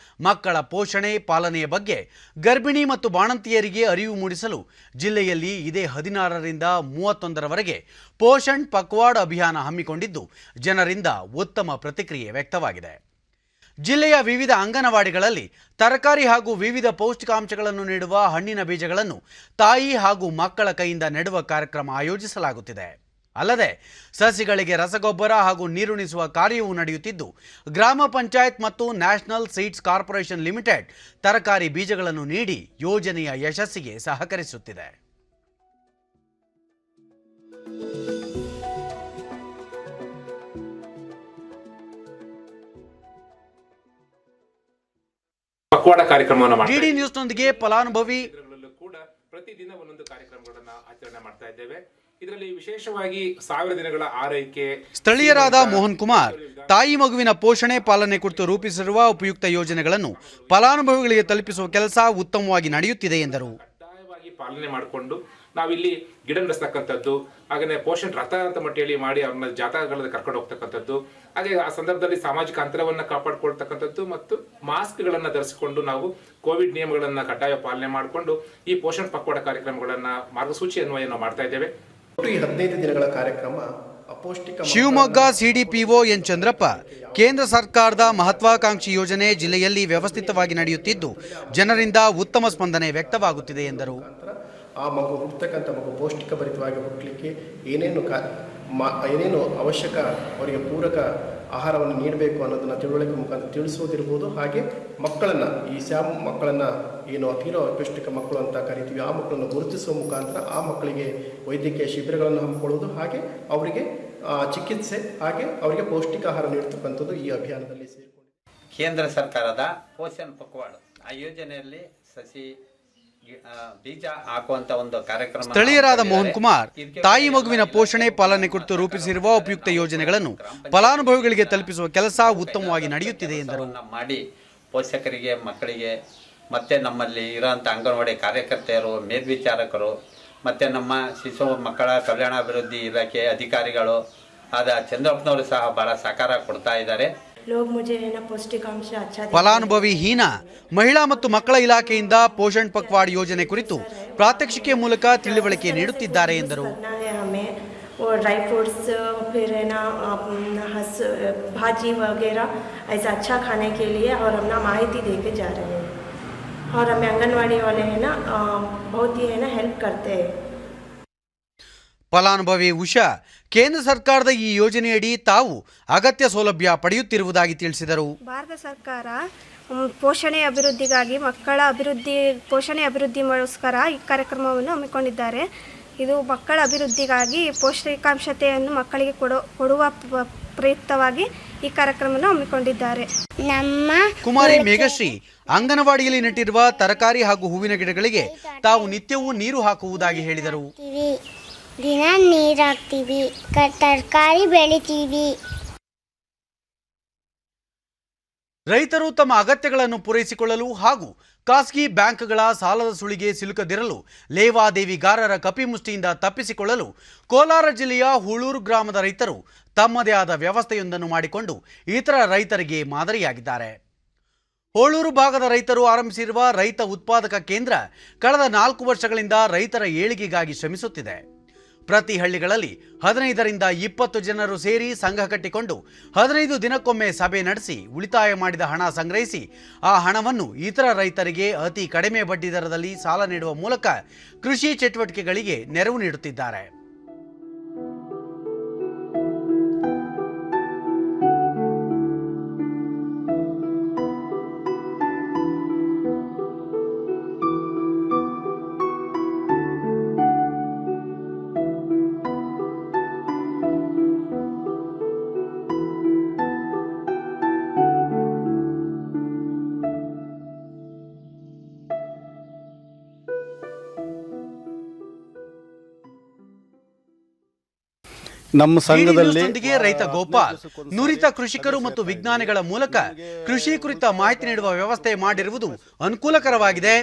ಮಕ್ಕಳ ಪೋಷಣೆ ಪಾಲನೆಯ ಬಗ್ಗೆ ಗರ್ಭಿಣಿ ಮತ್ತು ಬಾಣಂತಿಯರಿಗೆ ಅರಿವು ಮೂಡಿಸಲು ಜಿಲ್ಲೆಯಲ್ಲಿ ಇದೇ 16ರಿಂದ 31ರವರೆಗೆ ಪೋಷಣ್ ಪಕ್ವಾಡ್ ಅಭಿಯಾನ ಹಮ್ಮಿಕೊಂಡಿದ್ದು ಜನರಿಂದ ಉತ್ತಮ ಪ್ರತಿಕ್ರಿಯೆ ವ್ಯಕ್ತವಾಗಿದೆ. ಜಿಲ್ಲೆಯ ವಿವಿಧ ಅಂಗನವಾಡಿಗಳಲ್ಲಿ ತರಕಾರಿ ಹಾಗೂ ವಿವಿಧ ಪೌಷ್ಟಿಕಾಂಶಗಳನ್ನು ನೀಡುವ ಹಣ್ಣಿನ ಬೀಜಗಳನ್ನು ತಾಯಿ ಹಾಗೂ ಮಕ್ಕಳ ಕೈಯಿಂದ ನೆಡುವ ಕಾರ್ಯಕ್ರಮ ಆಯೋಜಿಸಲಾಗುತ್ತಿದೆ. ಅಲ್ಲದೆ ಸಸಿಗಳಿಗೆ ರಸಗೊಬ್ಬರ ಹಾಗೂ ನೀರುಣಿಸುವ ಕಾರ್ಯವೂ ನಡೆಯುತ್ತಿದ್ದು, ಗ್ರಾಮ ಪಂಚಾಯತ್ ಮತ್ತು ನ್ಯಾಷನಲ್ ಸೀಡ್ಸ್ ಕಾರ್ಪೊರೇಷನ್ ಲಿಮಿಟೆಡ್ ತರಕಾರಿ ಬೀಜಗಳನ್ನು ನೀಡಿ ಯೋಜನೆಯ ಯಶಸ್ಸಿಗೆ ಸಹಕರಿಸುತ್ತಿದೆ. ಪಕ್ವಾಡ ಕಾರ್ಯಕ್ರಮವನ್ನು ಮಾಡ್ತಾ ಡಿಡಿ ನ್ಯೂಸ್ನೊಂದಿಗೆ ಫಲಾನುಭವಿ ಕೂಡ ಪ್ರತಿದಿನ ಒಂದೊಂದು ಕಾರ್ಯಕ್ರಮಗಳನ್ನ ಆಚರಣೆ ಮಾಡ್ತಾ ಇದ್ದೇವೆ. ಇದರಲ್ಲಿ ವಿಶೇಷವಾಗಿ 1000 ದಿನಗಳ ಆರೈಕೆ. ಸ್ಥಳೀಯರಾದ ಮೋಹನ್ ಕುಮಾರ್ ತಾಯಿ ಮಗುವಿನ ಪೋಷಣೆ ಪಾಲನೆ ಕುರಿತು ರೂಪಿಸಿರುವ ಉಪಯುಕ್ತ ಯೋಜನೆಗಳನ್ನು ಫಲಾನುಭವಿಗಳಿಗೆ ತಲುಪಿಸುವ ಕೆಲಸ ಉತ್ತಮವಾಗಿ ನಡೆಯುತ್ತಿದೆ ಎಂದರು. ಕಡ್ಡಾಯವಾಗಿ ಪಾಲನೆ ಮಾಡಿಕೊಂಡು ನಾವಿಲ್ಲಿ ಗಿಡ ನಡೆಸ್ತಕ್ಕಂಥದ್ದು, ಹಾಗೆಯೇ ಪೋಷಣೆ ರಥ ಅಂತ ಮಟ್ಟಿಯಲ್ಲಿ ಮಾಡಿ ಅವ್ರನ್ನ ಜಾಥಾಗಳಲ್ಲಿ ಕರ್ಕೊಂಡು ಹೋಗ್ತಕ್ಕಂಥದ್ದು, ಹಾಗೆ ಆ ಸಂದರ್ಭದಲ್ಲಿ ಸಾಮಾಜಿಕ ಅಂತರವನ್ನು ಕಾಪಾಡಿಕೊಳ್ತಕ್ಕಂಥದ್ದು ಮತ್ತು ಮಾಸ್ಕ್ಗಳನ್ನು ಧರಿಸಿಕೊಂಡು ನಾವು ಕೋವಿಡ್ ನಿಯಮಗಳನ್ನು ಕಡ್ಡಾಯ ಪಾಲನೆ ಮಾಡಿಕೊಂಡು ಈ ಪೋಷಣ್ ಪಕ್ವಾಡ ಕಾರ್ಯಕ್ರಮಗಳನ್ನು ಮಾರ್ಗಸೂಚಿ ಅನ್ವಯ ನಾವು ಮಾಡ್ತಾ ಇದ್ದೇವೆ. ಈ 15 ದಿನಗಳ ಕಾರ್ಯಕ್ರಮ ಅಪೌಷ್ಟಿಕ ಶಿವಮೊಗ್ಗ ಸಿಡಿಪಿಒ ಎನ್ ಚಂದ್ರಪ್ಪ, ಕೇಂದ್ರ ಸರ್ಕಾರದ ಮಹತ್ವಾಕಾಂಕ್ಷಿ ಯೋಜನೆ ಜಿಲ್ಲೆಯಲ್ಲಿ ವ್ಯವಸ್ಥಿತವಾಗಿ ನಡೆಯುತ್ತಿದ್ದು ಜನರಿಂದ ಉತ್ತಮ ಸ್ಪಂದನೆ ವ್ಯಕ್ತವಾಗುತ್ತಿದೆ ಎಂದರು. ಆ ಮಗು ಹುಟ್ಟತಕ್ಕಂಥ ಮಗು ಪೌಷ್ಟಿಕಭರಿತವಾಗಿ ಹುಟ್ಟಲಿಕ್ಕೆ ಏನೇನು ಅವಶ್ಯಕ ಅವರಿಗೆ ಪೂರಕ ಆಹಾರವನ್ನು ನೀಡಬೇಕು ಅನ್ನೋದನ್ನು ತಿಳುವಳಿಕೆ ಮುಖಾಂತರ ತಿಳಿಸೋದಿರ್ಬೋದು. ಹಾಗೆ ಮಕ್ಕಳನ್ನು, ಈ ಸ್ಯಾಮ್ ಮಕ್ಕಳನ್ನು ಏನು ಅತಿರೋ ಅಪೌಷ್ಟಿಕ ಮಕ್ಕಳು ಅಂತ ಕರಿತೀವಿ, ಆ ಮಕ್ಕಳನ್ನು ಗುರುತಿಸುವ ಮುಖಾಂತರ ಆ ಮಕ್ಕಳಿಗೆ ವೈದ್ಯಕೀಯ ಶಿಬಿರಗಳನ್ನು ಹಮ್ಮಿಕೊಳ್ಳುವುದು, ಹಾಗೆ ಅವರಿಗೆ ಚಿಕಿತ್ಸೆ, ಹಾಗೆ ಅವರಿಗೆ ಪೌಷ್ಟಿಕ ಆಹಾರ ನೀಡತಕ್ಕಂಥದ್ದು ಈ ಅಭಿಯಾನದಲ್ಲಿ ಸೇರಿಕೊಂಡಿದೆ. ಕೇಂದ್ರ ಸರ್ಕಾರದ ಪೋಷಣ್ ಪಕ್ವಾಡ್ ಆ ಯೋಜನೆಯಲ್ಲಿ ಸಸಿ ಬೀಜ ಹಾಕುವಂತ ಒಂದು ಕಾರ್ಯಕ್ರಮ. ಸ್ಥಳೀಯರಾದ ಮೋಹನ್ ಕುಮಾರ್ ತಾಯಿ ಮಗುವಿನ ಪೋಷಣೆ ಪಾಲನೆ ಕುರಿತು ರೂಪಿಸಿರುವ ಉಪಯುಕ್ತ ಯೋಜನೆಗಳನ್ನು ಫಲಾನುಭವಿಗಳಿಗೆ ತಲುಪಿಸುವ ಕೆಲಸ ಉತ್ತಮವಾಗಿ ನಡೆಯುತ್ತಿದೆ ಎಂದರು. ಮಾಡಿ ಪೋಷಕರಿಗೆ, ಮಕ್ಕಳಿಗೆ, ಮತ್ತೆ ನಮ್ಮಲ್ಲಿ ಇರೋಂಥ ಅಂಗನವಾಡಿ ಕಾರ್ಯಕರ್ತೆಯರು, ಮೇಲ್ವಿಚಾರಕರು, ಮತ್ತೆ ನಮ್ಮ ಶಿಶು ಮಕ್ಕಳ ಕಲ್ಯಾಣಾಭಿವೃದ್ಧಿ ಇಲಾಖೆ ಅಧಿಕಾರಿಗಳು ಆದ ಚಂದ್ರಪ್ಪನವರು ಸಹ ಬಹಳ ಸಹಕಾರ ಕೊಡ್ತಾ ಇದ್ದಾರೆ. ಫಲಾನುಭವಿ ಹೀನಾ ಮಹಿಳಾ ಮತ್ತು ಮಕ್ಕಳ ಇಲಾಖೆಯಿಂದ ಪೋಷಣ್ ಪಕ್ವಾಡ್ ಯೋಜನೆ ಕುರಿತು ಪ್ರಾತ್ಯಕ್ಷಿಕೆ ಮೂಲಕ ತಿಳಿವಳಿಕೆ ನೀಡುತ್ತಿದ್ದಾರೆ ಎಂದರು. और ड्राई फ्रूट्स, फिर है ना भाजी वगैरह ऐसा अच्छा खाने के लिए और हम ना माहिती दे के जा रहे हैं. और हमें आंगनवाड़ी वाले हैं ना बहुत ही है ना हेल्प करते हैं. ಫಲಾನುಭವಿ ಉಷಾ ಕೇಂದ್ರ ಸರ್ಕಾರದ ಈ ಯೋಜನೆಯಡಿ ತಾವು ಅಗತ್ಯ ಸೌಲಭ್ಯ ಪಡೆಯುತ್ತಿರುವುದಾಗಿ ತಿಳಿಸಿದರು. ಭಾರತ ಸರ್ಕಾರ ಪೋಷಣೆ ಅಭಿವೃದ್ಧಿಗಾಗಿ, ಮಕ್ಕಳ ಪೋಷಣೆ ಅಭಿವೃದ್ಧಿಗೋಸ್ಕರ ಈ ಕಾರ್ಯಕ್ರಮವನ್ನು ಹಮ್ಮಿಕೊಂಡಿದ್ದಾರೆ. ಇದು ಮಕ್ಕಳ ಅಭಿವೃದ್ಧಿಗಾಗಿ ಪೌಷ್ಟಿಕಾಂಶತೆಯನ್ನು ಮಕ್ಕಳಿಗೆ ಕೊಡುವ ಪ್ರಯುಕ್ತವಾಗಿ ಈ ಕಾರ್ಯಕ್ರಮವನ್ನು ಹಮ್ಮಿಕೊಂಡಿದ್ದಾರೆ. ಕುಮಾರಿ ಮೇಘಶ್ರೀ ಅಂಗನವಾಡಿಯಲ್ಲಿ ನೆಟ್ಟಿರುವ ತರಕಾರಿ ಹಾಗೂ ಹೂವಿನ ಗಿಡಗಳಿಗೆ ತಾವು ನಿತ್ಯವೂ ನೀರು ಹಾಕುವುದಾಗಿ ಹೇಳಿದರು. ದಿನ ನೀರು ಹಾಕ್ತೀವಿ, ತರಕಾರಿ ಬೆಳಿತೀವಿ. ರೈತರು ತಮ್ಮ ಅಗತ್ಯಗಳನ್ನು ಪೂರೈಸಿಕೊಳ್ಳಲು ಹಾಗೂ ಖಾಸಗಿ ಬ್ಯಾಂಕ್ಗಳ ಸಾಲದ ಸುಳಿಗೆ ಸಿಲುಕದಿರಲು ಲೇವಾದೇವಿಗಾರರ ಕಪಿಮುಷ್ಟಿಯಿಂದ ತಪ್ಪಿಸಿಕೊಳ್ಳಲು ಕೋಲಾರ ಜಿಲ್ಲೆಯ ಹೂಳೂರು ಗ್ರಾಮದ ರೈತರು ತಮ್ಮದೇ ಆದ ವ್ಯವಸ್ಥೆಯೊಂದನ್ನು ಮಾಡಿಕೊಂಡು ಇತರ ರೈತರಿಗೆ ಮಾದರಿಯಾಗಿದ್ದಾರೆ. ಹೋಳೂರು ಭಾಗದ ರೈತರು ಆರಂಭಿಸಿರುವ ರೈತ ಉತ್ಪಾದಕ ಕೇಂದ್ರ ಕಳೆದ 4 ವರ್ಷಗಳಿಂದ ರೈತರ ಏಳಿಗೆಗಾಗಿ ಶ್ರಮಿಸುತ್ತಿದೆ. ಪ್ರತಿ ಹಳ್ಳಿಗಳಲ್ಲಿ 15ರಿಂದ 20 ಜನರು ಸೇರಿ ಸಂಘ ಕಟ್ಟಿಕೊಂಡು 15 ದಿನಕ್ಕೊಮ್ಮೆ ಸಭೆ ನಡೆಸಿ ಉಳಿತಾಯ ಮಾಡಿದ ಹಣ ಸಂಗ್ರಹಿಸಿ ಆ ಹಣವನ್ನು ಇತರ ರೈತರಿಗೆ ಅತಿ ಕಡಿಮೆ ಬಡ್ಡಿ ದರದಲ್ಲಿ ಸಾಲ ನೀಡುವ ಮೂಲಕ ಕೃಷಿ ಚಟುವಟಿಕೆಗಳಿಗೆ ನೆರವು ನೀಡುತ್ತಿದ್ದಾರೆ. ನಮ್ಮ ಸಂಘದಲ್ಲಿ ರೈತ ಗೋಪಾಲ್ ನುರಿತ ಕೃಷಿಕರು ಮತ್ತು ವಿಜ್ಞಾನಿಗಳ ಮೂಲಕ ಕೃಷಿ ಕುರಿತ ಮಾಹಿತಿ ನೀಡುವ ವ್ಯವಸ್ಥೆ ಮಾಡಿರುವುದು ಅನುಕೂಲಕರವಾಗಿದೆ.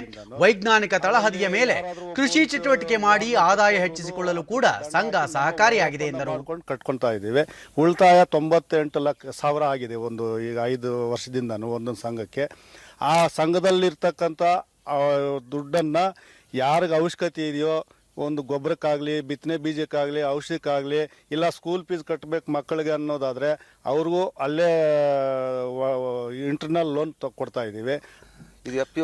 ವೈಜ್ಞಾನಿಕ ತಳಹದಿಯ ಮೇಲೆ ಕೃಷಿ ಚಟುವಟಿಕೆ ಮಾಡಿ ಆದಾಯ ಹೆಚ್ಚಿಸಿಕೊಳ್ಳಲು ಕೂಡ ಸಂಘ ಸಹಕಾರಿಯಾಗಿದೆ ಎಂದರು. ಕಟ್ಕೊಂತಾ ಇದ್ದೀವಿ. ಉಳಿತಾಯ 98,00,000 ಆಗಿದೆ ಈಗ 5 ವರ್ಷದಿಂದನೂ ಒಂದೊಂದು ಸಂಘಕ್ಕೆ. ಆ ಸಂಘದಲ್ಲಿರ್ತಕ್ಕಂಥ ದುಡ್ಡನ್ನು ಯಾರಿಗೆ ಅವಶ್ಯಕತೆ ಇದೆಯೋ, ಒಂದು ಗೊಬ್ಬರಕ್ಕಾಗಲಿ, ಬಿತ್ತನೆ ಬೀಜಕ್ಕಾಗಲಿ, ಔಷಧಿಕ್ಕಾಗಲಿ, ಇಲ್ಲ ಸ್ಕೂಲ್ ಫೀಸ್ ಕಟ್ಟಬೇಕು ಮಕ್ಕಳಿಗೆ ಅನ್ನೋದಾದರೆ ಅವ್ರಿಗೂ ಅಲ್ಲೇ ಇಂಟರ್ನಲ್ ಲೋನ್ ಕೊಡ್ತಾ ಇದ್ದೀವಿ.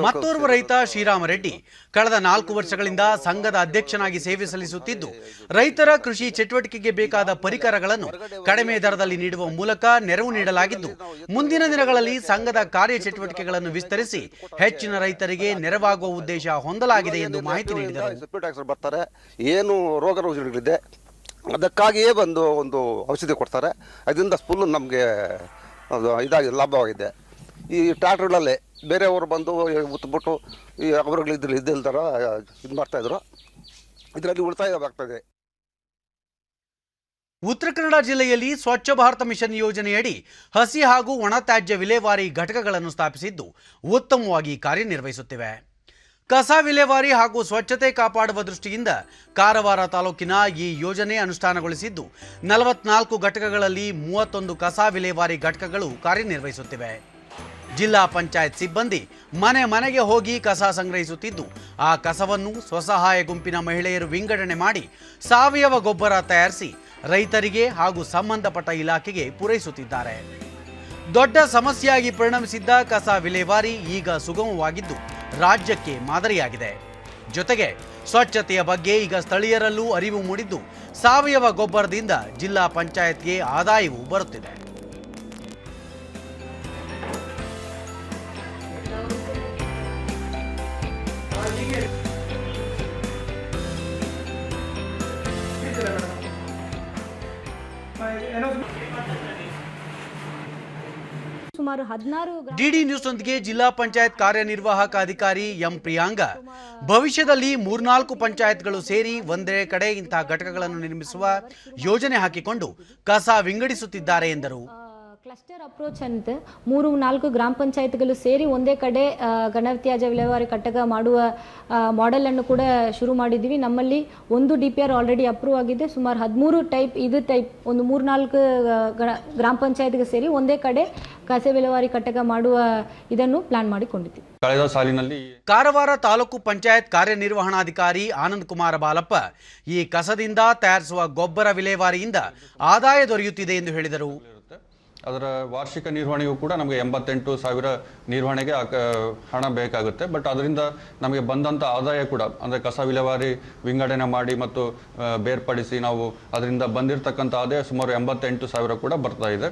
ಮತ್ತೋರ್ವ ರೈತ ಶ್ರೀರಾಮ ರೆಡ್ಡಿ ಕಳೆದ 4 ವರ್ಷಗಳಿಂದ ಸಂಘದ ಅಧ್ಯಕ್ಷನಾಗಿ ಸೇವೆ ಸಲ್ಲಿಸುತ್ತಿದ್ದು, ರೈತರ ಕೃಷಿ ಚಟುವಟಿಕೆಗೆ ಬೇಕಾದ ಪರಿಕರಗಳನ್ನು ಕಡಿಮೆ ದರದಲ್ಲಿ ನೀಡುವ ಮೂಲಕ ನೆರವು ನೀಡಲಾಗಿದ್ದು, ಮುಂದಿನ ದಿನಗಳಲ್ಲಿ ಸಂಘದ ಕಾರ್ಯಚಟುವಟಿಕೆಗಳನ್ನು ವಿಸ್ತರಿಸಿ ಹೆಚ್ಚಿನ ರೈತರಿಗೆ ನೆರವಾಗುವ ಉದ್ದೇಶ ಹೊಂದಲಾಗಿದೆ ಎಂದು ಮಾಹಿತಿ ನೀಡಿದರು. ಬರ್ತಾರೆ, ಏನು ರೋಗ ರುಜಿನಗಳಿದೆ ಅದಕ್ಕಾಗಿಯೇ ಒಂದು ಔಷಧಿ ಕೊಡ್ತಾರೆ. ಅದರಿಂದ ಫುಲ್ ನಮಗೆ ಇದಾಗಿ ಲಾಭವಾಗಿದೆ. ಈ ಟ್ರ್ಯಾಕ್ಟರ್ಗಳಲ್ಲೇ ಬೇರೆಯವರು ಬಂದು ಉತ್ಬಿಟ್ಟು ಈ ಅವರುಗಳಿದ್ದಿಲ್ದಾರ ಇದು ಮಾಡ್ತಾಯಿದ್ರು. ಇದರಲ್ಲಿ ಉಳಿತಾಯವಾಗ್ತದೆ. ಉತ್ತರ ಕನ್ನಡ ಜಿಲ್ಲೆಯಲ್ಲಿ ಸ್ವಚ್ಛ ಭಾರತ ಮಿಷನ್ ಯೋಜನೆಯಡಿ ಹಸಿ ಹಾಗೂ ಒಣ ತ್ಯಾಜ್ಯ ವಿಲೇವಾರಿ ಘಟಕಗಳನ್ನು ಸ್ಥಾಪಿಸಿದ್ದು ಉತ್ತಮವಾಗಿ ಕಾರ್ಯನಿರ್ವಹಿಸುತ್ತಿವೆ. ಕಸ ವಿಲೇವಾರಿ ಹಾಗೂ ಸ್ವಚ್ಛತೆ ಕಾಪಾಡುವ ದೃಷ್ಟಿಯಿಂದ ಕಾರವಾರ ತಾಲೂಕಿನ ಈ ಯೋಜನೆ ಅನುಷ್ಠಾನಗೊಳಿಸಿದ್ದು 44 ಘಟಕಗಳಲ್ಲಿ 31 ಕಸ ವಿಲೇವಾರಿ ಘಟಕಗಳು ಕಾರ್ಯನಿರ್ವಹಿಸುತ್ತಿವೆ. ಜಿಲ್ಲಾ ಪಂಚಾಯತ್ ಸಿಬ್ಬಂದಿ ಮನೆ ಮನೆಗೆ ಹೋಗಿ ಕಸ ಸಂಗ್ರಹಿಸುತ್ತಿದ್ದು, ಆ ಕಸವನ್ನು ಸ್ವಸಹಾಯ ಗುಂಪಿನ ಮಹಿಳೆಯರು ವಿಂಗಡಣೆ ಮಾಡಿ ಸಾವಯವ ಗೊಬ್ಬರ ತಯಾರಿಸಿ ರೈತರಿಗೆ ಹಾಗೂ ಸಂಬಂಧಪಟ್ಟ ಇಲಾಖೆಗೆ ಪೂರೈಸುತ್ತಿದ್ದಾರೆ. ದೊಡ್ಡ ಸಮಸ್ಯೆಯಾಗಿ ಪರಿಣಮಿಸಿದ್ದ ಕಸ ವಿಲೇವಾರಿ ಈಗ ಸುಗಮವಾಗಿದ್ದು ರಾಜ್ಯಕ್ಕೆ ಮಾದರಿಯಾಗಿದೆ. ಜೊತೆಗೆ ಸ್ವಚ್ಛತೆಯ ಬಗ್ಗೆ ಈಗ ಸ್ಥಳೀಯರಲ್ಲೂ ಅರಿವು ಮೂಡಿದ್ದು, ಸಾವಯವ ಗೊಬ್ಬರದಿಂದ ಜಿಲ್ಲಾ ಪಂಚಾಯತ್ಗೆ ಆದಾಯವೂ ಬರುತ್ತಿದೆ. ಸುಮಾರು 16 ಡಿಡಿ ನ್ಯೂಸ್ನೊಂದಿಗೆ ಜಿಲ್ಲಾ ಪಂಚಾಯತ್ ಕಾರ್ಯನಿರ್ವಾಹಕ ಅಧಿಕಾರಿ ಎಂ ಪ್ರಿಯಾಂಗ ಭವಿಷ್ಯದಲ್ಲಿ 3-4 ಪಂಚಾಯತ್ಗಳು ಸೇರಿ ಒಂದೇ ಕಡೆ ಇಂತಹ ಘಟಕಗಳನ್ನು ನಿರ್ಮಿಸುವ ಯೋಜನೆ ಹಾಕಿಕೊಂಡು ಕಸ ವಿಂಗಡಿಸುತ್ತಿದ್ದಾರೆ ಎಂದರು. ಕ್ಲಸ್ಟರ್ ಅಪ್ರೋಚ್ ಅಂತ 3-4 ಗ್ರಾಮ ಪಂಚಾಯತ್ಗಳು ಸೇರಿ ಒಂದೇ ಕಡೆ ಘನತ್ಯಾಜ್ಯ ವಿಲೇವಾರಿ ಘಟಕ ಮಾಡುವ ಮಾಡೆಲನ್ನು ಕೂಡ ಶುರು ಮಾಡಿದ್ದೀವಿ. ನಮ್ಮಲ್ಲಿ ಒಂದು DPR ಆಲ್ರೆಡಿ ಅಪ್ರೂವ್ ಆಗಿದೆ. ಸುಮಾರು 13 ಟೈಪ್ ಒಂದು 3-4 ಗ್ರಾಮ ಪಂಚಾಯತ್ಗೆ ಸೇರಿ ಒಂದೇ ಕಡೆ ಕಸ ವಿಲೇವಾರಿ ಘಟಕ ಮಾಡುವ ಇದನ್ನು ಪ್ಲಾನ್ ಮಾಡಿಕೊಂಡಿದ್ದೀವಿ. ಕಳೆದ ಸಾಲಿನಲ್ಲಿ ಕಾರವಾರ ತಾಲೂಕು ಪಂಚಾಯತ್ ಕಾರ್ಯನಿರ್ವಹಣಾಧಿಕಾರಿ ಆನಂದ್ ಕುಮಾರ ಬಾಲಪ್ಪ ಈ ಕಸದಿಂದ ತಯಾರಿಸುವ ಗೊಬ್ಬರ ವಿಲೇವಾರಿಯಿಂದ ಆದಾಯ ದೊರೆಯುತ್ತಿದೆ ಎಂದು ಹೇಳಿದರು. ಅದರ ವಾರ್ಷಿಕ ನಿರ್ವಹಣೆಗೂ ಕೂಡ ನಮಗೆ 88,000 ನಿರ್ವಹಣೆಗೆ ಹಣ ಬೇಕಾಗುತ್ತೆ. ಬಟ್ ಅದರಿಂದ ನಮಗೆ ಬಂದಂಥ ಆದಾಯ ಕೂಡ ಅಂದರೆ ಕಸ ವಿಲೇವಾರಿ ವಿಂಗಡಣೆ ಮಾಡಿ ಮತ್ತು ಬೇರ್ಪಡಿಸಿ ನಾವು ಅದರಿಂದ ಬಂದಿರತಕ್ಕಂಥ ಆದಾಯ ಸುಮಾರು 88,000 ಕೂಡ ಬರ್ತಾ ಇದೆ.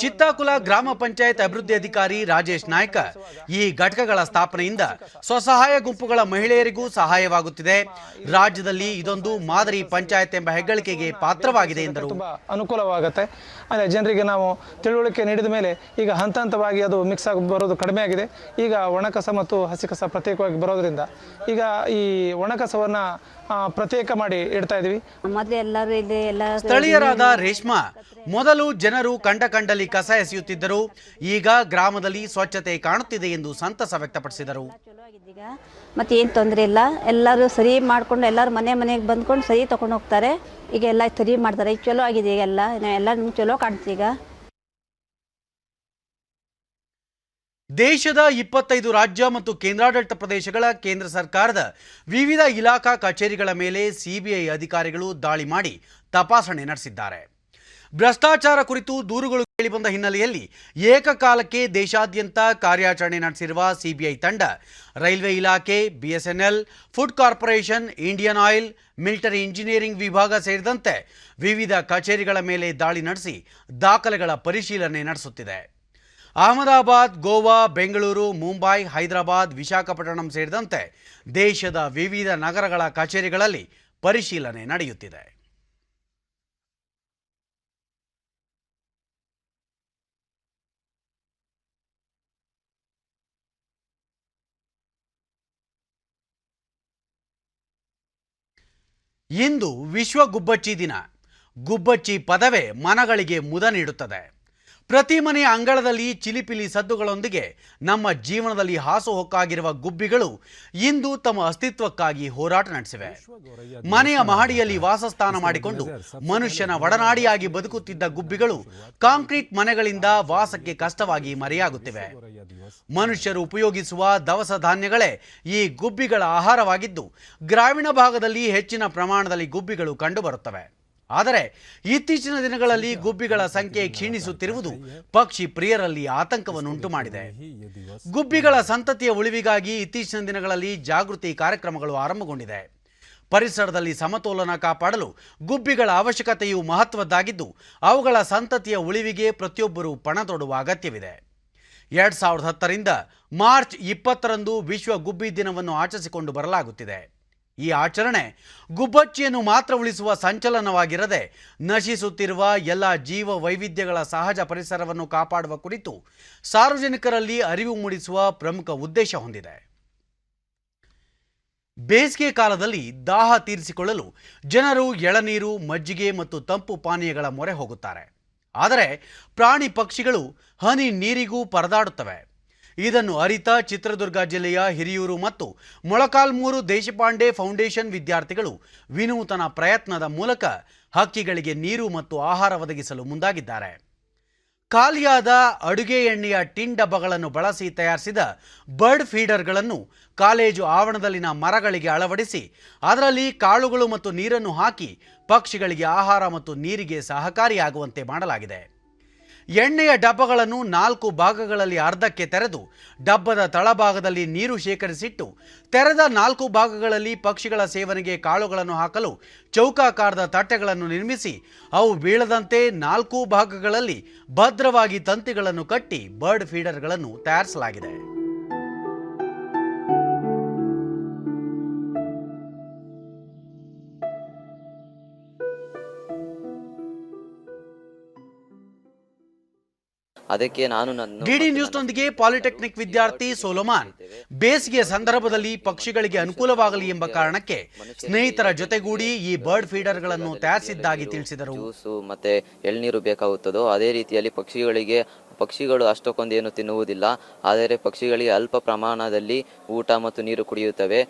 ಚಿತ್ತಾಕುಲ ಗ್ರಾಮ ಪಂಚಾಯತ್ ಅಭಿವೃದ್ಧಿ ಅಧಿಕಾರಿ ರಾಜೇಶ್ ನಾಯ್ಕ ಈ ಘಟಕಗಳ ಸ್ಥಾಪನೆಯಿಂದ ಸ್ವಸಹಾಯ ಗುಂಪುಗಳ ಮಹಿಳೆಯರಿಗೂ ಸಹಾಯವಾಗುತ್ತಿದೆ. ರಾಜ್ಯದಲ್ಲಿ ಇದೊಂದು ಮಾದರಿ ಪಂಚಾಯತ್ ಎಂಬ ಹೆಗ್ಗಳಿಕೆಗೆ ಪಾತ್ರವಾಗಿದೆ ಎಂದರು. ಅನುಕೂಲವಾಗುತ್ತೆ. ಜನರಿಗೆ ನಾವು ತಿಳುವಳಿಕೆ ನೀಡಿದ ಮೇಲೆ ಈಗ ಹಂತ ಹಂತವಾಗಿ ಅದು ಮಿಕ್ಸ್ ಆಗಿ ಬರೋದು ಕಡಿಮೆ ಆಗಿದೆ. ಈಗ ಒಣಕಸ ಮತ್ತು ಹಸಿ ಕಸ ಪ್ರತ್ಯೇಕವಾಗಿ ಬರೋದ್ರಿಂದ ಈಗ ಈ ಒಣಕಸವನ್ನ ಪ್ರತ್ಯೇಕ ಮಾಡಿ ಇಡ್ತಾ ಇದೀವಿ. ಸ್ಥಳೀಯರಾದ ರೇಷ್ಮಾ ಮೊದಲು ಜನರು ಕಂಡಲ್ಲಿ ಕಸ ಎಸೆಯುತ್ತಿದ್ದರು, ಈಗ ಗ್ರಾಮದಲ್ಲಿ ಸ್ವಚ್ಛತೆ ಕಾಣುತ್ತಿದೆ ಎಂದು ಸಂತಸ ವ್ಯಕ್ತಪಡಿಸಿದರು. ಮತ್ತೆ ಏನು ತೊಂದರೆ ಇಲ್ಲ, ಎಲ್ಲರೂ ಸರಿ ಮಾಡ್ಕೊಂಡು ಎಲ್ಲರೂ ಮನೆಗೆ ಬಂದ್ಕೊಂಡು ಸರಿ ತಗೊಂಡು ಹೋಗ್ತಾರೆ. ಈಗ ಎಲ್ಲ ಸರಿ ಮಾಡ್ತಾರೆ. ಈಗ ಚಲೋ ಆಗಿದೆ. ಈಗ ಎಲ್ಲ ಚಲೋ ಕಾಣ್ತೀವಿ. ಈಗ ದೇಶದ 25 ರಾಜ್ಯ ಮತ್ತು ಕೇಂದ್ರಾಡಳಿತ ಪ್ರದೇಶಗಳ ಕೇಂದ್ರ ಸರ್ಕಾರದ ವಿವಿಧ ಇಲಾಖಾ ಕಚೇರಿಗಳ ಮೇಲೆ ಸಿಬಿಐ ಅಧಿಕಾರಿಗಳು ದಾಳಿ ಮಾಡಿ ತಪಾಸಣೆ ನಡೆಸಿದ್ದಾರೆ. ಭ್ರಷ್ಟಾಚಾರ ಕುರಿತು ದೂರುಗಳು ಕೇಳಿಬಂದ ಹಿನ್ನೆಲೆಯಲ್ಲಿ ಏಕಕಾಲಕ್ಕೆ ದೇಶಾದ್ಯಂತ ಕಾರ್ಯಾಚರಣೆ ನಡೆಸಿರುವ ಸಿಬಿಐ ತಂಡ ರೈಲ್ವೆ ಇಲಾಖೆ, BSNL, food corporation, Indian oil, military engineering ವಿಭಾಗ ಸೇರಿದಂತೆ ವಿವಿಧ ಕಚೇರಿಗಳ ಮೇಲೆ ದಾಳಿ ನಡೆಸಿ ದಾಖಲೆಗಳ ಪರಿಶೀಲನೆ ನಡೆಸುತ್ತಿದೆ. ಅಹಮದಾಬಾದ್, ಗೋವಾ, ಬೆಂಗಳೂರು, ಮುಂಬೈ, ಹೈದರಾಬಾದ್, ವಿಶಾಖಪಟ್ಟಣಂ ಸೇರಿದಂತೆ ದೇಶದ ವಿವಿಧ ನಗರಗಳ ಕಚೇರಿಗಳಲ್ಲಿ ಪರಿಶೀಲನೆ ನಡೆಯುತ್ತಿದೆ. ಇಂದು ವಿಶ್ವ ಗುಬ್ಬಚ್ಚಿ ದಿನ. ಗುಬ್ಬಚ್ಚಿ ಪದವೇ ಮನಗಳಿಗೆ ಮುದ ನೀಡುತ್ತದೆ. ಪ್ರತಿ ಮನೆಯ ಅಂಗಳದಲ್ಲಿ ಚಿಲಿಪಿಲಿ ಸದ್ದುಗಳೊಂದಿಗೆ ನಮ್ಮ ಜೀವನದಲ್ಲಿ ಹಾಸುಹೊಕ್ಕಾಗಿರುವ ಗುಬ್ಬಿಗಳು ಇಂದು ತಮ್ಮ ಅಸ್ತಿತ್ವಕ್ಕಾಗಿ ಹೋರಾಟ ನಡೆಸಿವೆ. ಮನೆಯ ಮಹಡಿಯಲ್ಲಿ ವಾಸಸ್ಥಾನ ಮಾಡಿಕೊಂಡು ಮನುಷ್ಯನ ಒಡನಾಡಿಯಾಗಿ ಬದುಕುತ್ತಿದ್ದ ಗುಬ್ಬಿಗಳು ಕಾಂಕ್ರೀಟ್ ಮನೆಗಳಿಂದ ವಾಸಕ್ಕೆ ಕಷ್ಟವಾಗಿ ಮರೆಯಾಗುತ್ತಿವೆ. ಮನುಷ್ಯರು ಉಪಯೋಗಿಸುವ ದವಸ ಧಾನ್ಯಗಳೇ ಈ ಗುಬ್ಬಿಗಳ ಆಹಾರವಾಗಿದ್ದು, ಗ್ರಾಮೀಣ ಭಾಗದಲ್ಲಿ ಹೆಚ್ಚಿನ ಪ್ರಮಾಣದಲ್ಲಿ ಗುಬ್ಬಿಗಳು ಕಂಡುಬರುತ್ತವೆ. ಆದರೆ ಇತ್ತೀಚಿನ ದಿನಗಳಲ್ಲಿ ಗುಬ್ಬಿಗಳ ಸಂಖ್ಯೆ ಕ್ಷೀಣಿಸುತ್ತಿರುವುದು ಪಕ್ಷಿ ಪ್ರಿಯರಲ್ಲಿ ಆತಂಕವನ್ನುಂಟು ಮಾಡಿದೆ. ಗುಬ್ಬಿಗಳ ಸಂತತಿಯ ಉಳಿವಿಗಾಗಿ ಇತ್ತೀಚಿನ ದಿನಗಳಲ್ಲಿ ಜಾಗೃತಿ ಕಾರ್ಯಕ್ರಮಗಳು ಆರಂಭಗೊಂಡಿದೆ. ಪರಿಸರದಲ್ಲಿ ಸಮತೋಲನ ಕಾಪಾಡಲು ಗುಬ್ಬಿಗಳ ಅವಶ್ಯಕತೆಯು ಮಹತ್ವದ್ದಾಗಿದ್ದು, ಅವುಗಳ ಸಂತತಿಯ ಉಳಿವಿಗೆ ಪ್ರತಿಯೊಬ್ಬರೂ ಪಣ ತೊಡುವ ಅಗತ್ಯವಿದೆ. 2010ರಿಂದ ಮಾರ್ಚ್ 20ರಂದು ವಿಶ್ವ ಗುಬ್ಬಿ ದಿನವನ್ನು ಆಚರಿಸಿಕೊಂಡು ಬರಲಾಗುತ್ತಿದೆ. ಈ ಆಚರಣೆ ಗುಬ್ಬಚ್ಚಿಯನ್ನು ಮಾತ್ರ ಉಳಿಸುವ ಸಂಚಲನವಾಗಿರದೆ ನಶಿಸುತ್ತಿರುವ ಎಲ್ಲ ಜೀವ ವೈವಿಧ್ಯಗಳ ಸಹಜ ಪರಿಸರವನ್ನು ಕಾಪಾಡುವ ಕುರಿತು ಸಾರ್ವಜನಿಕರಲ್ಲಿ ಅರಿವು ಮೂಡಿಸುವ ಪ್ರಮುಖ ಉದ್ದೇಶ ಹೊಂದಿದೆ. ಬೇಸಿಗೆ ಕಾಲದಲ್ಲಿ ದಾಹ ತೀರಿಸಿಕೊಳ್ಳಲು ಜನರು ಎಳನೀರು, ಮಜ್ಜಿಗೆ ಮತ್ತು ತಂಪು ಪಾನೀಯಗಳ ಮೊರೆ ಹೋಗುತ್ತಾರೆ. ಆದರೆ ಪ್ರಾಣಿ ಪಕ್ಷಿಗಳು ಹನಿ ನೀರಿಗೂ ಪರದಾಡುತ್ತವೆ. ಇದನ್ನು ಅರಿತ ಚಿತ್ರದುರ್ಗ ಜಿಲ್ಲೆಯ ಹಿರಿಯೂರು ಮತ್ತು ಮೊಳಕಾಲ್ಮೂರು ದೇಶಪಾಂಡೆ ಫೌಂಡೇಶನ್ ವಿದ್ಯಾರ್ಥಿಗಳು ವಿನೂತನ ಪ್ರಯತ್ನದ ಮೂಲಕ ಹಕ್ಕಿಗಳಿಗೆ ನೀರು ಮತ್ತು ಆಹಾರ ಒದಗಿಸಲು ಮುಂದಾಗಿದ್ದಾರೆ. ಖಾಲಿಯಾದ ಅಡುಗೆ ಎಣ್ಣೆಯ ಟಿನ್ ಡಬ್ಬಗಳನ್ನು ಬಳಸಿ ತಯಾರಿಸಿದ ಬರ್ಡ್ ಫೀಡರ್ಗಳನ್ನು ಕಾಲೇಜು ಆವರಣದಲ್ಲಿನ ಮರಗಳಿಗೆ ಅಳವಡಿಸಿ ಅದರಲ್ಲಿ ಕಾಳುಗಳು ಮತ್ತು ನೀರನ್ನು ಹಾಕಿ ಪಕ್ಷಿಗಳಿಗೆ ಆಹಾರ ಮತ್ತು ನೀರಿಗೆ ಸಹಕಾರಿಯಾಗುವಂತೆ ಮಾಡಲಾಗಿದೆ. ಎಣ್ಣೆಯ ಡಬ್ಬಗಳನ್ನು 4 ಭಾಗಗಳಲ್ಲಿ ಅರ್ಧಕ್ಕೆ ತೆರೆದು ಡಬ್ಬದ ತಳಭಾಗದಲ್ಲಿ ನೀರು ಶೇಖರಿಸಿಟ್ಟು ತೆರೆದ 4 ಭಾಗಗಳಲ್ಲಿ ಪಕ್ಷಿಗಳ ಸೇವನೆಗೆ ಕಾಳುಗಳನ್ನು ಹಾಕಲು ಚೌಕಾಕಾರದ ತಟ್ಟೆಗಳನ್ನು ನಿರ್ಮಿಸಿ ಅವು ಬೀಳದಂತೆ 4 ಭಾಗಗಳಲ್ಲಿ ಭದ್ರವಾಗಿ ತಂತಿಗಳನ್ನು ಕಟ್ಟಿ ಬರ್ಡ್ ಫೀಡರ್ಗಳನ್ನು ತಯಾರಿಸಲಾಗಿದೆ. ಅದಕ್ಕೆ ನಾನು ಡಿಡಿ ನ್ಯೂಸ್ನೊಂದಿಗೆ ಪಾಲಿಟೆಕ್ನಿಕ್ ವಿದ್ಯಾರ್ಥಿ ಸೋಲೋಮಾನ್ ಬೇಸಿಗೆ ಸಂದರ್ಭದಲ್ಲಿ ಪಕ್ಷಿಗಳಿಗೆ ಅನುಕೂಲವಾಗಲಿ ಎಂಬ ಕಾರಣಕ್ಕೆ ಸ್ನೇಹಿತರ ಜೊತೆಗೂಡಿ ಈ ಬರ್ಡ್ ಫೀಡರ್ಗಳನ್ನು ತಯಾರಿಸಿದ್ದಾಗಿ ತಿಳಿಸಿದರು. ಜ್ಯೂಸು ಮತ್ತೆ ಎಳ್ನೀರು ಬೇಕಾಗುತ್ತದೋ ಅದೇ ರೀತಿಯಲ್ಲಿ ಪಕ್ಷಿಗಳು ಅಷ್ಟಕ್ಕೊಂದೇನು ತಿನ್ನುವುದಿಲ್ಲ. ಆದರೆ ಪಕ್ಷಿಗಳಿಗೆ ಅಲ್ಪ ಪ್ರಮಾಣದಲ್ಲಿ ಊಟ ಮತ್ತು ನೀರು ಕುಡಿಯುತ್ತವೆ.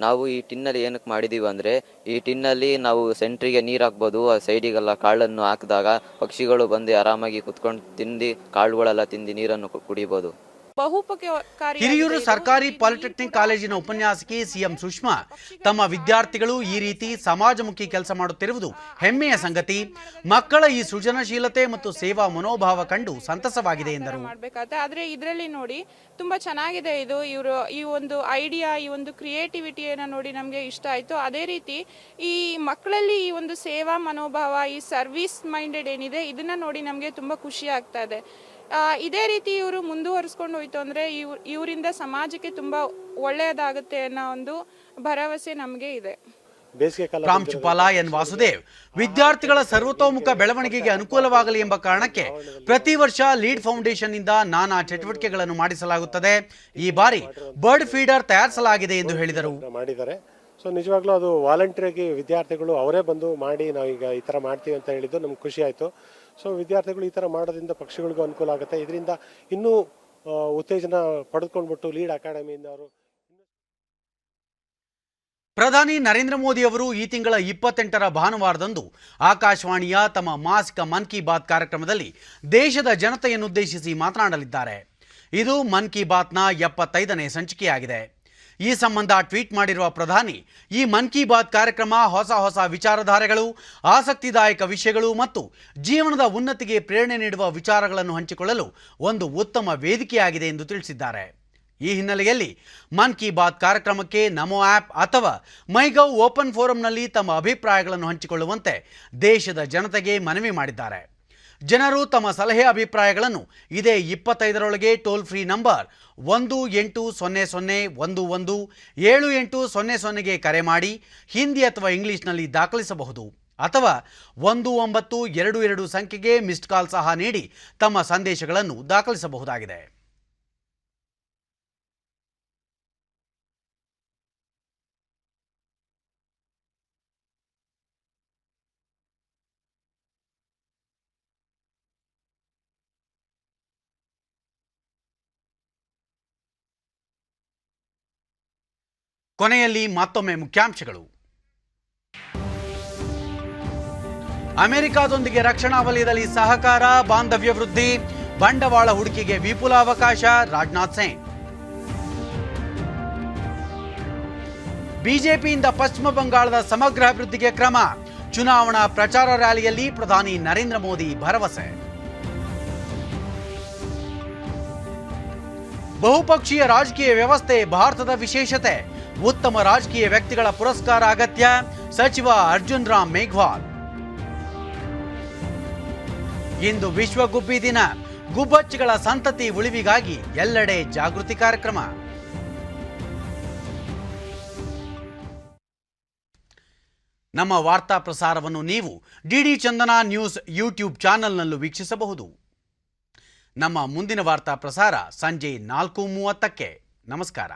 ನಾವು ಈ ಟಿನ್ನಲ್ಲಿ ಏನಕ್ಕೆ ಮಾಡಿದ್ದೀವಿ ಅಂದರೆ, ಈ ಟಿನ್ನಲ್ಲಿ ನಾವು ಸೆಂಟ್ರಿಗೆ ನೀರು ಹಾಕ್ಬೋದು, ಆ ಸೈಡಿಗೆಲ್ಲ ಕಾಳನ್ನು ಹಾಕಿದಾಗ ಪಕ್ಷಿಗಳು ಬಂದು ಆರಾಮಾಗಿ ಕುತ್ಕೊಂಡು ತಿಂದು ಕಾಳುಗಳೆಲ್ಲ ತಿಂದು ನೀರನ್ನು ಕುಡಿಬೋದು. ಹಿರಿಯೂರು ಸರ್ಕಾರಿ ಪಾಲಿಟೆಕ್ನಿಕ್ ಕಾಲೇಜಿನ ಉಪನ್ಯಾಸಕಿ ಸಿಎಂ ಸುಷ್ಮಾ ತಮ್ಮ ವಿದ್ಯಾರ್ಥಿಗಳು ಈ ರೀತಿ ಸಮಾಜಮುಖಿ ಕೆಲಸ ಮಾಡುತ್ತಿರುವುದು ಹೆಮ್ಮೆಯ ಸಂಗತಿ. ಮಕ್ಕಳ ಈ ಸೃಜನಶೀಲತೆ ಮತ್ತು ಸೇವಾ ಮನೋಭಾವ ಕಂಡು ಸಂತಸವಾಗಿದೆ ಎಂದರು. ಆದ್ರೆ ಇದರಲ್ಲಿ ನೋಡಿ ತುಂಬಾ ಚೆನ್ನಾಗಿದೆ. ಇದು ಇವರು ಈ ಒಂದು ಐಡಿಯಾ, ಈ ಒಂದು ಕ್ರಿಯೇಟಿವಿಟಿಯನ್ನು ನೋಡಿ ನಮಗೆ ಇಷ್ಟ ಆಯ್ತು. ಅದೇ ರೀತಿ ಈ ಮಕ್ಕಳಲ್ಲಿ ಈ ಒಂದು ಸೇವಾ ಮನೋಭಾವ, ಈ ಸರ್ವಿಸ್ ಮೈಂಡೆಡ್ ಏನಿದೆ, ಇದನ್ನ ನೋಡಿ ನಮಗೆ ತುಂಬಾ ಖುಷಿ ಆಗ್ತಾ ಇದೆ. ಇದೇ ರೀತಿ ಇವರು ಮುಂದುವರಿಸ್ಕೊಂಡು ಹೋಯ್ತು ಅಂದರೆ ಇವರಿಂದ ಸಮಾಜಕ್ಕೆ ತುಂಬ ಒಳ್ಳೆಯದಾಗುತ್ತೆ ಅನ್ನೋ ಒಂದು ಭರವಸೆ ನಮಗೆ ಇದೆ. ಪ್ರಾಂಶುಪಾಲ ಎನ್ ವಾಸುದೇವ್ ವಿದ್ಯಾರ್ಥಿಗಳ ಸರ್ವತೋಮುಖ ಬೆಳವಣಿಗೆಗೆ ಅನುಕೂಲವಾಗಲಿ ಎಂಬ ಕಾರಣಕ್ಕೆ ಪ್ರತಿ ವರ್ಷ ಲೀಡ್ ಫೌಂಡೇಶನ್ ಇಂದ ನಾನಾ ಚಟುವಟಿಕೆಗಳನ್ನು ಮಾಡಿಸಲಾಗುತ್ತದೆ. ಈ ಬಾರಿ ಬರ್ಡ್ ಫೀಡರ್ ತಯಾರಿಸಲಾಗಿದೆ ಎಂದು ಹೇಳಿದರು. ಸೊ ನಿಜವಾಗ್ಲೂ ಅದು ವಾಲಂಟಿಯರ್ಗೆ ವಿದ್ಯಾರ್ಥಿಗಳು ಅವರೇ ಬಂದು ಮಾಡಿ ನಾವೀಗ ಈ ಥರ ಮಾಡ್ತೀವಿ ಅಂತ ಹೇಳಿದ್ದು ನಮ್ಗೆ ಖುಷಿ ಆಯಿತು. ಸೊ ವಿದ್ಯಾರ್ಥಿಗಳು ಈ ಥರ ಮಾಡೋದ್ರಿಂದ ಪಕ್ಷಿಗಳಿಗೂ ಅನುಕೂಲ ಆಗುತ್ತೆ. ಇದರಿಂದ ಇನ್ನೂ ಉತ್ತೇಜನ ಪಡೆದುಕೊಂಡ್ಬಿಟ್ಟು ಲೀಡ್ ಅಕಾಡೆಮಿಯಿಂದ ಅವರು. ಪ್ರಧಾನಿ ನರೇಂದ್ರ ಮೋದಿ ಅವರು ಈ ತಿಂಗಳ 28ರ ಭಾನುವಾರದಂದು ಆಕಾಶವಾಣಿಯ ತಮ್ಮ ಮಾಸಿಕ ಮನ್ ಕಿ ಬಾತ್ ಕಾರ್ಯಕ್ರಮದಲ್ಲಿ ದೇಶದ ಜನತೆಯನ್ನುದ್ದೇಶಿಸಿ ಮಾತನಾಡಲಿದ್ದಾರೆ. ಇದು ಮನ್ ಕಿ ಬಾತ್ನ 75ನೇ ಸಂಚಿಕೆಯಾಗಿದೆ. ಈ ಸಂಬಂಧ ಟ್ವೀಟ್ ಮಾಡಿರುವ ಪ್ರಧಾನಿ, ಈ ಮನ್ ಕಿ ಬಾತ್ ಕಾರ್ಯಕ್ರಮ ಹೊಸ ವಿಚಾರಧಾರೆಗಳು, ಆಸಕ್ತಿದಾಯಕ ವಿಷಯಗಳು ಮತ್ತು ಜೀವನದ ಉನ್ನತಿಗೆ ಪ್ರೇರಣೆ ನೀಡುವ ವಿಚಾರಗಳನ್ನು ಹಂಚಿಕೊಳ್ಳಲು ಒಂದು ಉತ್ತಮ ವೇದಿಕೆಯಾಗಿದೆ ಎಂದು ತಿಳಿಸಿದ್ದಾರೆ. ಈ ಹಿನ್ನೆಲೆಯಲ್ಲಿ ಮನ್ ಕಿ ಬಾತ್ ಕಾರ್ಯಕ್ರಮಕ್ಕೆ ನಮೋ ಆ್ಯಪ್ ಅಥವಾ ಮೈಗೌ ಓಪನ್ ಫೋರಂನಲ್ಲಿ ತಮ್ಮ ಅಭಿಪ್ರಾಯಗಳನ್ನು ಹಂಚಿಕೊಳ್ಳುವಂತೆ ದೇಶದ ಜನತೆಗೆ ಮನವಿ ಮಾಡಿದ್ದಾರೆ. ಜನರು ತಮ್ಮ ಸಲಹೆ ಅಭಿಪ್ರಾಯಗಳನ್ನು ಇದೇ 25ರೊಳಗೆ ಟೋಲ್ ಫ್ರೀ ನಂಬರ್ 1800117800ಗೆ ಕರೆ ಮಾಡಿ ಹಿಂದಿ ಅಥವಾ ಇಂಗ್ಲಿಷ್ನಲ್ಲಿ ದಾಖಲಿಸಬಹುದು ಅಥವಾ 1922 ಸಂಖ್ಯೆಗೆ ಮಿಸ್ಡ್ ಕಾಲ್ ಸಹ ನೀಡಿ ತಮ್ಮ ಸಂದೇಶಗಳನ್ನು ದಾಖಲಿಸಬಹುದಾಗಿದೆ. ಕೊನೆಯಲ್ಲಿ ಮತ್ತೊಮ್ಮೆ ಮುಖ್ಯಾಂಶಗಳು. ಅಮೆರಿಕಾದೊಂದಿಗೆ ರಕ್ಷಣಾ ವಲಯದಲ್ಲಿ ಸಹಕಾರ, ಬಾಂಧವ್ಯ ವೃದ್ಧಿ, ಬಂಡವಾಳ ಹೂಡಿಕೆಗೆ ವಿಪುಲ ಅವಕಾಶ, ರಾಜನಾಥ್ ಸಿಂಗ್. ಬಿಜೆಪಿಯಿಂದ ಪಶ್ಚಿಮ ಬಂಗಾಳದ ಸಮಗ್ರ ಅಭಿವೃದ್ಧಿಗೆ ಕ್ರಮ, ಚುನಾವಣಾ ಪ್ರಚಾರ ರ್ಯಾಲಿಯಲ್ಲಿ ಪ್ರಧಾನಿ ನರೇಂದ್ರ ಮೋದಿ ಭರವಸೆ. ಬಹುಪಕ್ಷೀಯ ರಾಜಕೀಯ ವ್ಯವಸ್ಥೆ ಭಾರತದ ವಿಶೇಷತೆ, ಉತ್ತಮ ರಾಜಕೀಯ ವ್ಯಕ್ತಿಗಳ ಪುರಸ್ಕಾರ ಅಗತ್ಯ, ಸಚಿವ ಅರ್ಜುನ್ ರಾಮ್ ಮೇಘ್ವಾಲ್. ಇಂದು ವಿಶ್ವ ಗುಬ್ಬಿ ದಿನ, ಗುಬ್ಬಚ್ಚಿಗಳ ಸಂತತಿ ಉಳಿವಿಗಾಗಿ ಎಲ್ಲೆಡೆ ಜಾಗೃತಿ ಕಾರ್ಯಕ್ರಮ. ನಮ್ಮ ವಾರ್ತಾ ಪ್ರಸಾರವನ್ನು ನೀವು ಡಿಡಿ ಚಂದನ ನ್ಯೂಸ್ ಯೂಟ್ಯೂಬ್ ಚಾನೆಲ್ನಲ್ಲೂ ವೀಕ್ಷಿಸಬಹುದು. ನಮ್ಮ ಮುಂದಿನ ವಾರ್ತಾ ಪ್ರಸಾರ ಸಂಜೆ 4:30ಕ್ಕೆ. ನಮಸ್ಕಾರ.